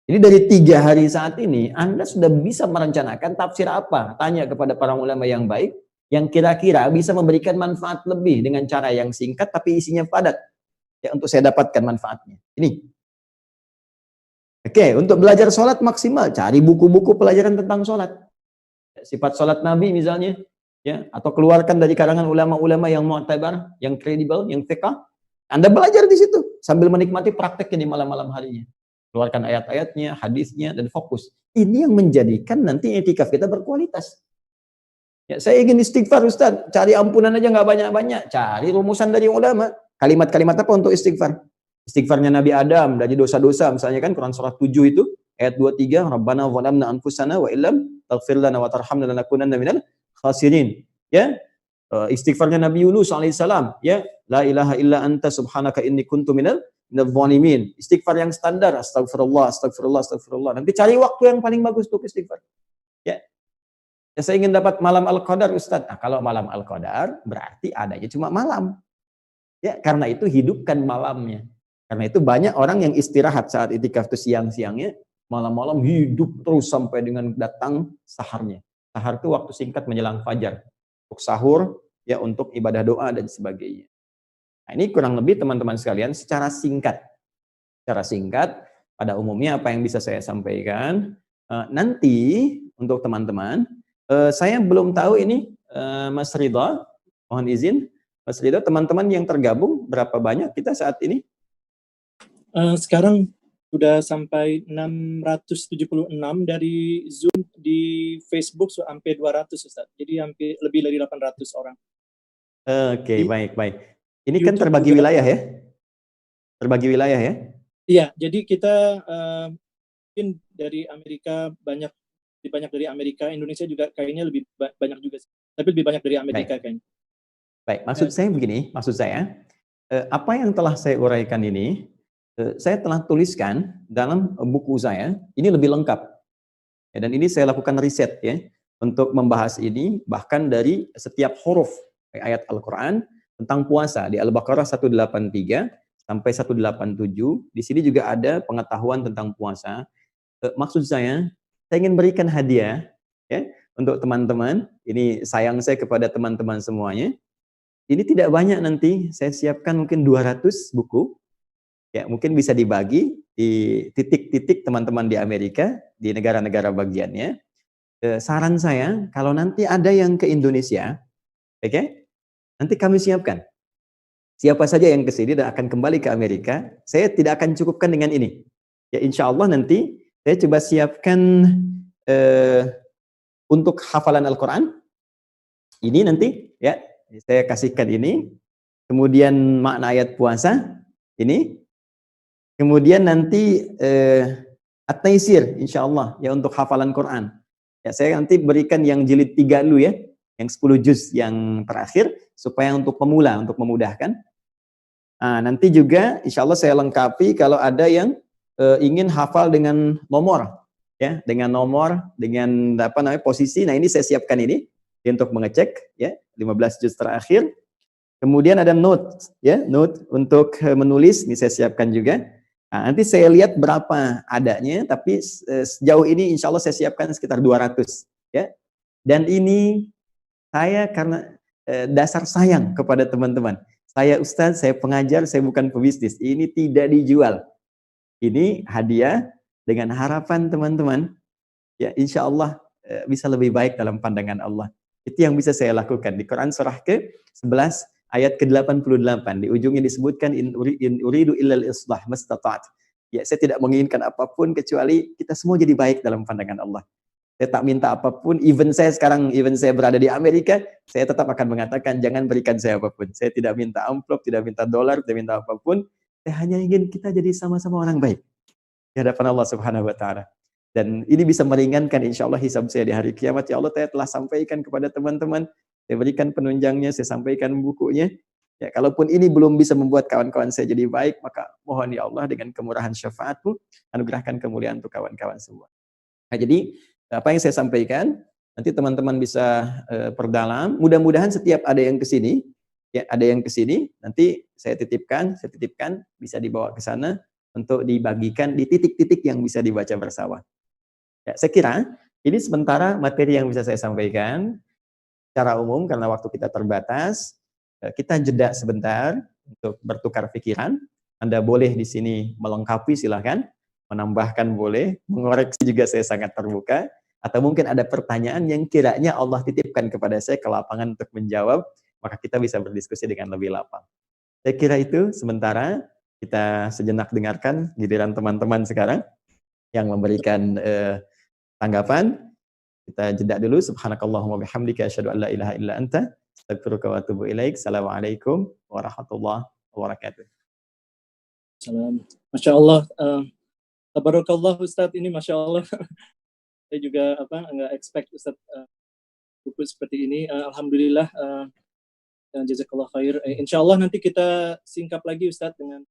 Jadi dari 3 hari saat ini, Anda sudah bisa merencanakan tafsir apa. Tanya kepada para ulama yang baik, yang kira-kira bisa memberikan manfaat lebih dengan cara yang singkat, tapi isinya padat. Ya, untuk saya dapatkan manfaatnya. Ini. Oke, untuk belajar sholat maksimal, cari buku-buku pelajaran tentang sholat. Sifat sholat Nabi misalnya, ya, atau keluarkan dari karangan ulama-ulama yang mu'tabar, yang kredibel, yang fiqh. Anda belajar di situ, sambil menikmati prakteknya di malam-malam harinya. Keluarkan ayat-ayatnya, hadisnya, dan fokus. Ini yang menjadikan nanti i'tikaf kita berkualitas. Ya, saya ingin istighfar Ustaz, cari ampunan aja nggak banyak-banyak. Cari rumusan dari ulama. Kalimat-kalimat apa untuk istighfar? Istighfarnya Nabi Adam dari dosa-dosa, misalnya kan Quran surah 7 itu, ayat 23, Rabbana zalamna anfusana wa illam taghfir lana wa tarhamna lanakunanna minal khasirin. Ya, istighfarnya Nabi Yunus alaihissalam, ya, la ilaha illa anta subhanaka inni kuntu minal zalimin. Istighfar yang standar, astagfirullah, astagfirullah, astagfirullah. Nanti cari waktu yang paling bagus untuk istighfar. Ya. Ya, saya ingin dapat malam Al-Qadar Ustaz. Nah, kalau malam Al-Qadar berarti adanya cuma malam. Ya, karena itu hidupkan malamnya. Karena itu banyak orang yang istirahat saat i'tikaf itu siang-siangnya, malam-malam hidup terus sampai dengan datang saharnya. Sahar itu waktu singkat menjelang fajar. Untuk sahur, ya untuk ibadah doa dan sebagainya. Nah, ini kurang lebih teman-teman sekalian secara singkat. Secara singkat, pada umumnya apa yang bisa saya sampaikan. Nanti untuk teman-teman, saya belum tahu ini Mas Ridha, mohon izin. Mas Ridha, teman-teman yang tergabung berapa banyak kita saat ini? Sekarang sudah sampai 676 dari Zoom, di Facebook sampai 200 Ustaz. Jadi hampir lebih dari 800 orang. Oke, baik. Ini kan terbagi wilayah ya? Terbagi wilayah ya? Iya, jadi kita mungkin dari Amerika banyak lebih banyak dari Amerika. Indonesia juga kayaknya lebih banyak juga, tapi lebih banyak dari Amerika kayaknya. Baik, maksud saya begini, maksud saya, apa yang telah saya uraikan ini, saya telah tuliskan dalam buku saya, ini lebih lengkap. Ya, dan ini saya lakukan riset ya, untuk membahas ini, bahkan dari setiap huruf ayat Al-Quran tentang puasa, di Al-Baqarah 183 sampai 187, di sini juga ada pengetahuan tentang puasa. Maksud saya ingin berikan hadiah ya, untuk teman-teman, ini sayang saya kepada teman-teman semuanya. Ini tidak banyak nanti, saya siapkan mungkin 200 buku, ya mungkin bisa dibagi di titik-titik teman-teman di Amerika, di negara-negara bagiannya. Saran saya, kalau nanti ada yang ke Indonesia, oke, nanti kami siapkan. Siapa saja yang ke sini dan akan kembali ke Amerika, saya tidak akan cukupkan dengan ini. Ya insya Allah nanti saya coba siapkan untuk hafalan Al-Quran. Ini nanti ya, saya kasihkan ini, kemudian makna ayat puasa, ini, kemudian nanti At-Taisir, insya Allah, ya untuk hafalan Quran. Ya, saya nanti berikan yang jilid 3 dulu ya, yang 10 juz yang terakhir, supaya untuk pemula, untuk memudahkan. Nah, nanti juga insya Allah saya lengkapi kalau ada yang ingin hafal dengan nomor, ya, dengan nomor, dengan apa namanya posisi. Nah ini saya siapkan ini untuk mengecek, ya, 15 juz terakhir. Kemudian ada note, ya, note untuk menulis, ini saya siapkan juga. Nah, nanti saya lihat berapa adanya, tapi sejauh ini insya Allah saya siapkan sekitar 200, ya. Dan ini saya karena dasar sayang kepada teman-teman. Saya Ustadz, saya pengajar, saya bukan pebisnis. Ini tidak dijual. Ini hadiah dengan harapan teman-teman, ya insya Allah bisa lebih baik dalam pandangan Allah. Itu yang bisa saya lakukan. Di Quran surah ke-11 ayat ke-88 di ujungnya disebutkan in uridu illal islah mastata'at. Ya, saya tidak menginginkan apapun kecuali kita semua jadi baik dalam pandangan Allah. Saya tak minta apapun, even saya sekarang, even saya berada di Amerika, saya tetap akan mengatakan jangan berikan saya apapun. Saya tidak minta amplop, tidak minta dolar, tidak minta apapun. Saya hanya ingin kita jadi sama-sama orang baik di hadapan Allah Subhanahu wa taala. Dan ini bisa meringankan insya Allah hisab saya di hari kiamat. Ya Allah, saya telah sampaikan kepada teman-teman, saya berikan penunjangnya, saya sampaikan bukunya. Ya, kalaupun ini belum bisa membuat kawan-kawan saya jadi baik, maka mohon ya Allah dengan kemurahan syafaat-Mu, anugerahkan kemuliaan untuk kawan-kawan semua. Nah, jadi apa yang saya sampaikan, nanti teman-teman bisa perdalam. Mudah-mudahan setiap ada yang ke sini, ya ada yang ke sini, nanti saya titipkan, bisa dibawa ke sana untuk dibagikan di titik-titik yang bisa dibaca bersama. Ya, saya kira ini sementara materi yang bisa saya sampaikan secara umum karena waktu kita terbatas. Kita jeda sebentar untuk bertukar pikiran. Anda boleh di sini melengkapi, silakan. Menambahkan boleh, mengoreksi juga saya sangat terbuka. Atau mungkin ada pertanyaan yang kiranya Allah titipkan kepada saya ke lapangan untuk menjawab, maka kita bisa berdiskusi dengan lebih lapang. Saya kira itu sementara, kita sejenak dengarkan giliran teman-teman sekarang yang memberikan tanggapan. Kita jeda dulu. Subhanakallahumma bihamdika asyhadu an la ilaha illa anta astaghfiruka wa atubu ilaik. Assalamualaikum warahmatullahi wabarakatuh. Salam. Masya Allah. Tabarakallah Ustadz, ini Masya Allah. Saya juga nggak expect Ustadz buku seperti ini. Alhamdulillah. Jazakallah khair. Insya Allah nanti kita singkap lagi Ustadz dengan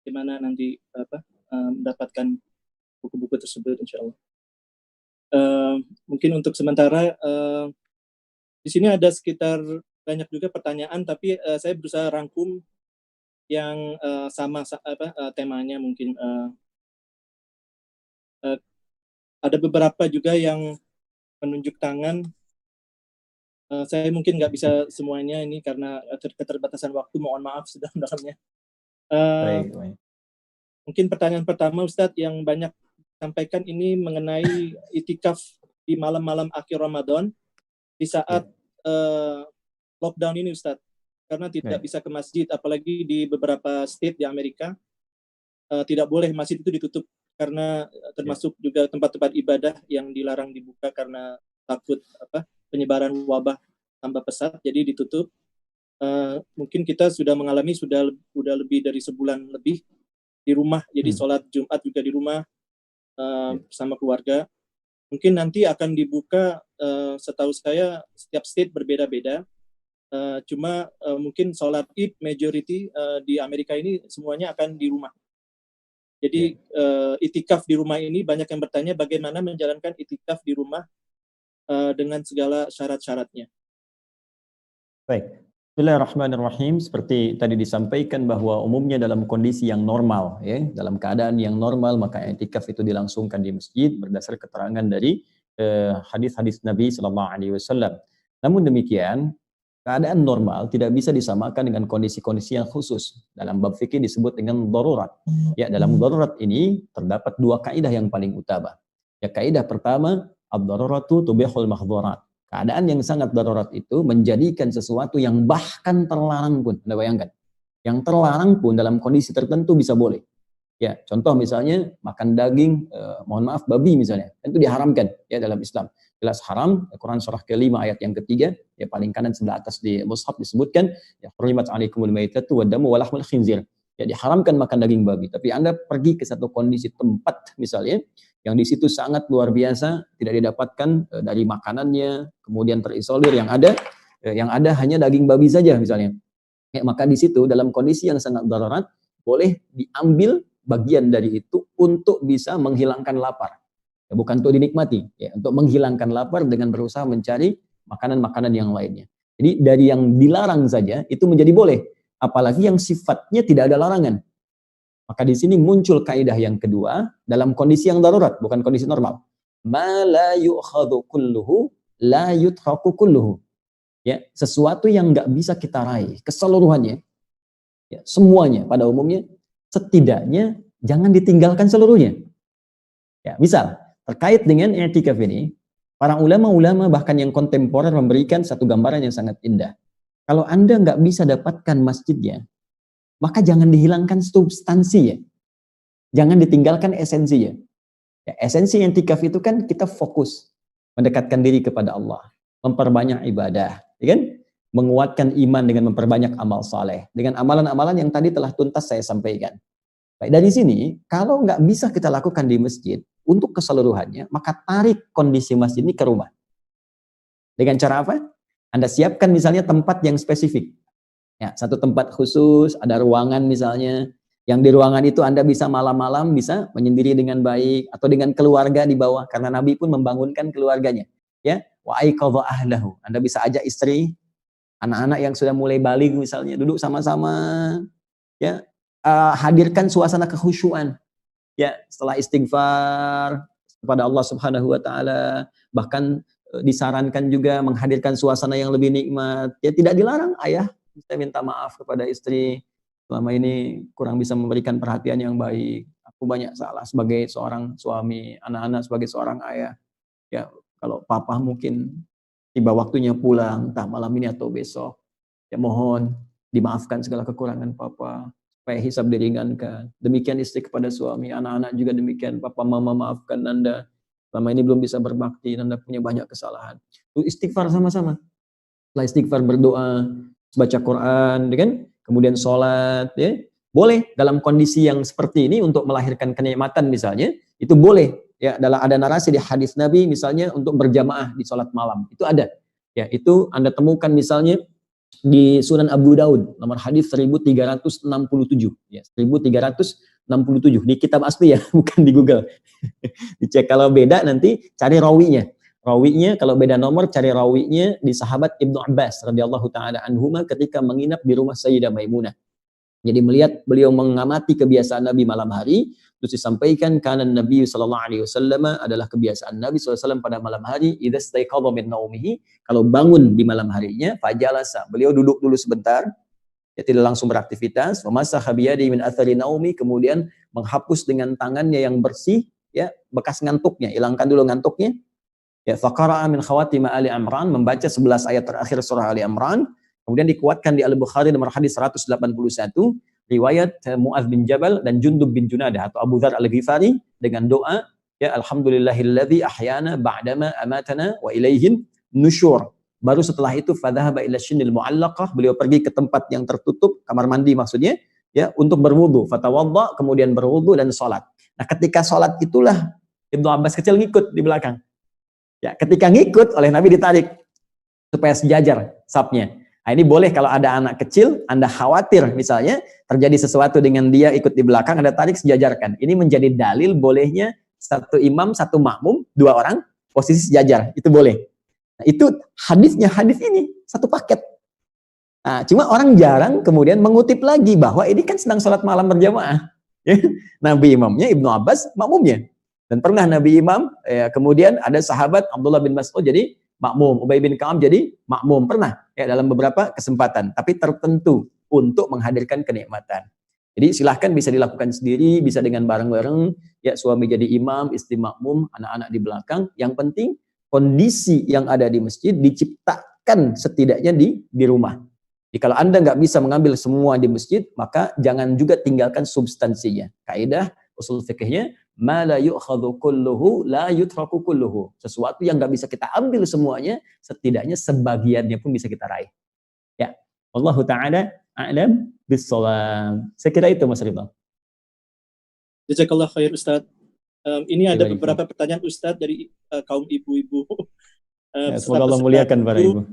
gimana nanti mendapatkan buku-buku tersebut insya Allah. Mungkin untuk sementara di sini ada sekitar banyak juga pertanyaan, tapi saya berusaha rangkum yang sama temanya mungkin. Ada beberapa juga yang menunjuk tangan. Saya mungkin nggak bisa semuanya ini karena keterbatasan waktu, mohon maaf sedalam-dalamnya. Baik. Mungkin pertanyaan pertama Ustadz yang banyak sampaikan ini mengenai itikaf di malam-malam akhir Ramadan di saat lockdown ini Ustadz, karena tidak bisa ke masjid, apalagi di beberapa state di Amerika tidak boleh masjid itu ditutup karena termasuk juga tempat-tempat ibadah yang dilarang dibuka karena takut penyebaran wabah tambah pesat, jadi ditutup. Mungkin kita sudah mengalami sudah lebih dari sebulan lebih di rumah, jadi sholat Jumat juga di rumah bersama keluarga. Mungkin nanti akan dibuka, setahu saya setiap state berbeda-beda. Cuma mungkin sholat Id majority di Amerika ini semuanya akan di rumah. Jadi itikaf di rumah ini banyak yang bertanya bagaimana menjalankan itikaf di rumah dengan segala syarat-syaratnya. Baik. Bismillahirrahmanirrahim. Seperti tadi disampaikan bahwa umumnya dalam kondisi yang normal, ya, dalam keadaan yang normal maka i'tikaf itu dilangsungkan di masjid berdasar keterangan dari hadis-hadis Nabi Sallallahu Alaihi Wasallam. Namun demikian, keadaan normal tidak bisa disamakan dengan kondisi-kondisi yang khusus. Dalam bab fikih disebut dengan darurat. Ya, dalam darurat ini terdapat dua kaidah yang paling utama. Ya, kaidah pertama, ad-daruratu tubihul mahdzurat. Keadaan yang sangat darurat itu menjadikan sesuatu yang bahkan terlarang pun, Anda bayangkan, yang terlarang pun dalam kondisi tertentu bisa boleh. Ya, contoh misalnya makan daging, mohon maaf babi misalnya, itu diharamkan ya dalam Islam. Jelas haram. Quran surah ke-5 ayat yang ketiga, ya paling kanan sebelah atas di mushaf disebutkan, ya hurimat 'alaikumul maitatu waddamu wa lahmul khinzir. Ya diharamkan makan daging babi. Tapi Anda pergi ke satu kondisi tempat misalnya yang di situ sangat luar biasa, tidak didapatkan dari makanannya, kemudian terisolir, yang ada hanya daging babi saja misalnya. Ya, maka di situ dalam kondisi yang sangat darurat boleh diambil bagian dari itu untuk bisa menghilangkan lapar. Ya, bukan untuk dinikmati, ya, untuk menghilangkan lapar dengan berusaha mencari makanan-makanan yang lainnya. Jadi dari yang dilarang saja itu menjadi boleh, apalagi yang sifatnya tidak ada larangan. Maka di sini muncul kaidah yang kedua dalam kondisi yang darurat, bukan kondisi normal. Ma la yu'khadhu kulluhu la yutraku kulluhu. Ya, sesuatu yang enggak bisa kita raih keseluruhannya. Ya, semuanya pada umumnya setidaknya jangan ditinggalkan seluruhnya. Ya, misal terkait dengan i'tikaf ini, para ulama-ulama bahkan yang kontemporer memberikan satu gambaran yang sangat indah. Kalau Anda enggak bisa dapatkan masjidnya, maka jangan dihilangkan substansinya. Jangan ditinggalkan esensinya. Ya, esensi i'tikaf itu kan kita fokus mendekatkan diri kepada Allah, memperbanyak ibadah, ya kan? Menguatkan iman dengan memperbanyak amal saleh, dengan amalan-amalan yang tadi telah tuntas saya sampaikan. Baik, dari sini kalau nggak bisa kita lakukan di masjid untuk keseluruhannya, maka tarik kondisi masjid ini ke rumah. Dengan cara apa? Anda siapkan misalnya tempat yang spesifik. Ya, satu tempat khusus, ada ruangan misalnya, yang di ruangan itu Anda bisa malam-malam bisa menyendiri dengan baik atau dengan keluarga di bawah, karena Nabi pun membangunkan keluarganya. Ya, wa aiqadha ahlahu. Anda bisa ajak istri, anak-anak yang sudah mulai balik misalnya, duduk sama-sama, ya, hadirkan suasana kekhusyuan. Ya, setelah istighfar kepada Allah Subhanahu wa taala, bahkan disarankan juga menghadirkan suasana yang lebih nikmat. Ya, tidak dilarang ayah saya minta maaf kepada istri, selama ini kurang bisa memberikan perhatian yang baik. Aku banyak salah sebagai seorang suami, anak-anak sebagai seorang ayah. Ya, kalau papa mungkin tiba waktunya pulang, entah malam ini atau besok, ya mohon dimaafkan segala kekurangan papa, supaya hisab diringankan. Demikian istri kepada suami, anak-anak juga demikian. Papa mama maafkan Nanda, selama ini belum bisa berbakti, Nanda punya banyak kesalahan. Itu istighfar sama-sama. Setelah istighfar berdoa, baca Quran, kan? Kemudian sholat, ya. Boleh dalam kondisi yang seperti ini untuk melahirkan kenikmatan misalnya, itu boleh. Ya, ada narasi di hadis Nabi misalnya untuk berjamaah di sholat malam. Itu ada. Ya, itu Anda temukan misalnya di Sunan Abu Daud, nomor hadis 1367. Ya, 1367 di kitab asli ya, bukan di Google. Dicek, kalau beda nanti cari rawinya. Rawinya kalau beda nomor cari rawinya di sahabat Ibnu Abbas radhiyallahu taala anhuma ketika menginap di rumah Sayyidah Maimunah. Jadi melihat beliau mengamati kebiasaan Nabi malam hari, terus disampaikan kana Nabi sallallahu alaihi wasallam adalah kebiasaan Nabi sallallahu alaihi wasallam pada malam hari, idza staiqadha min naumihi, kalau bangun di malam harinya, fajalasa, beliau duduk dulu sebentar, ya tidak langsung beraktivitas, wa masaha biyadihi min athari naumi, kemudian menghapus dengan tangannya yang bersih ya bekas ngantuknya, hilangkan dulu ngantuknya. Ya, faqara'a min khawatim Ali Imran, membaca 11 ayat terakhir surah Ali Imran, kemudian dikuatkan di Al-Bukhari nomor hadis 181, riwayat Mu'adz bin Jabal dan Jundub bin Junadah atau Abu Dzar Al-Ghifari dengan doa, ya alhamdulillahilladzi ahyana ba'dama amatana wa ilaihin nusyur. Baru setelah itu fadhahaba ila syinnil mu'allaqah, beliau pergi ke tempat yang tertutup, kamar mandi maksudnya, ya untuk berwudu, fatawadda, kemudian berwudu dan salat. Nah, ketika salat itulah Ibnu Abbas kecil ngikut di belakang. Ya, ketika ngikut oleh Nabi ditarik supaya sejajar safnya. Nah, ini boleh kalau ada anak kecil, Anda khawatir misalnya terjadi sesuatu dengan dia ikut di belakang, Anda tarik sejajarkan. Ini menjadi dalil bolehnya satu imam, satu makmum, 2 orang posisi sejajar. Itu boleh. Nah, itu hadisnya hadis ini satu paket. Nah, cuma orang jarang kemudian mengutip lagi bahwa ini kan sedang sholat malam berjamaah. Nabi imamnya Ibnu Abbas, makmumnya. Dan pernah Nabi imam, kemudian ada sahabat Abdullah bin Mas'ud jadi makmum, Ubay bin Ka'ab jadi makmum, pernah ya dalam beberapa kesempatan, tapi tertentu untuk menghadirkan kenikmatan. Jadi silahkan bisa dilakukan sendiri, bisa dengan bareng-bareng, ya suami jadi imam, istri makmum, anak-anak di belakang. Yang penting kondisi yang ada di masjid diciptakan setidaknya di rumah. Jadi kalau Anda nggak bisa mengambil semua di masjid, maka jangan juga tinggalkan substansinya. Kaidah usul fikihnya, ma la yu'khadhu kulluhu la yutraku kulluhu. Sesuatu yang nggak bisa kita ambil semuanya, setidaknya sebagiannya pun bisa kita raih. Ya, wallahu taala a'lam bis-shawab. Saya kira itu Mas Ridha. Jazakallah khair Ustaz. Ini ada beberapa pertanyaan Ustaz dari kaum ibu-ibu. Semoga Allah muliakan para ibu.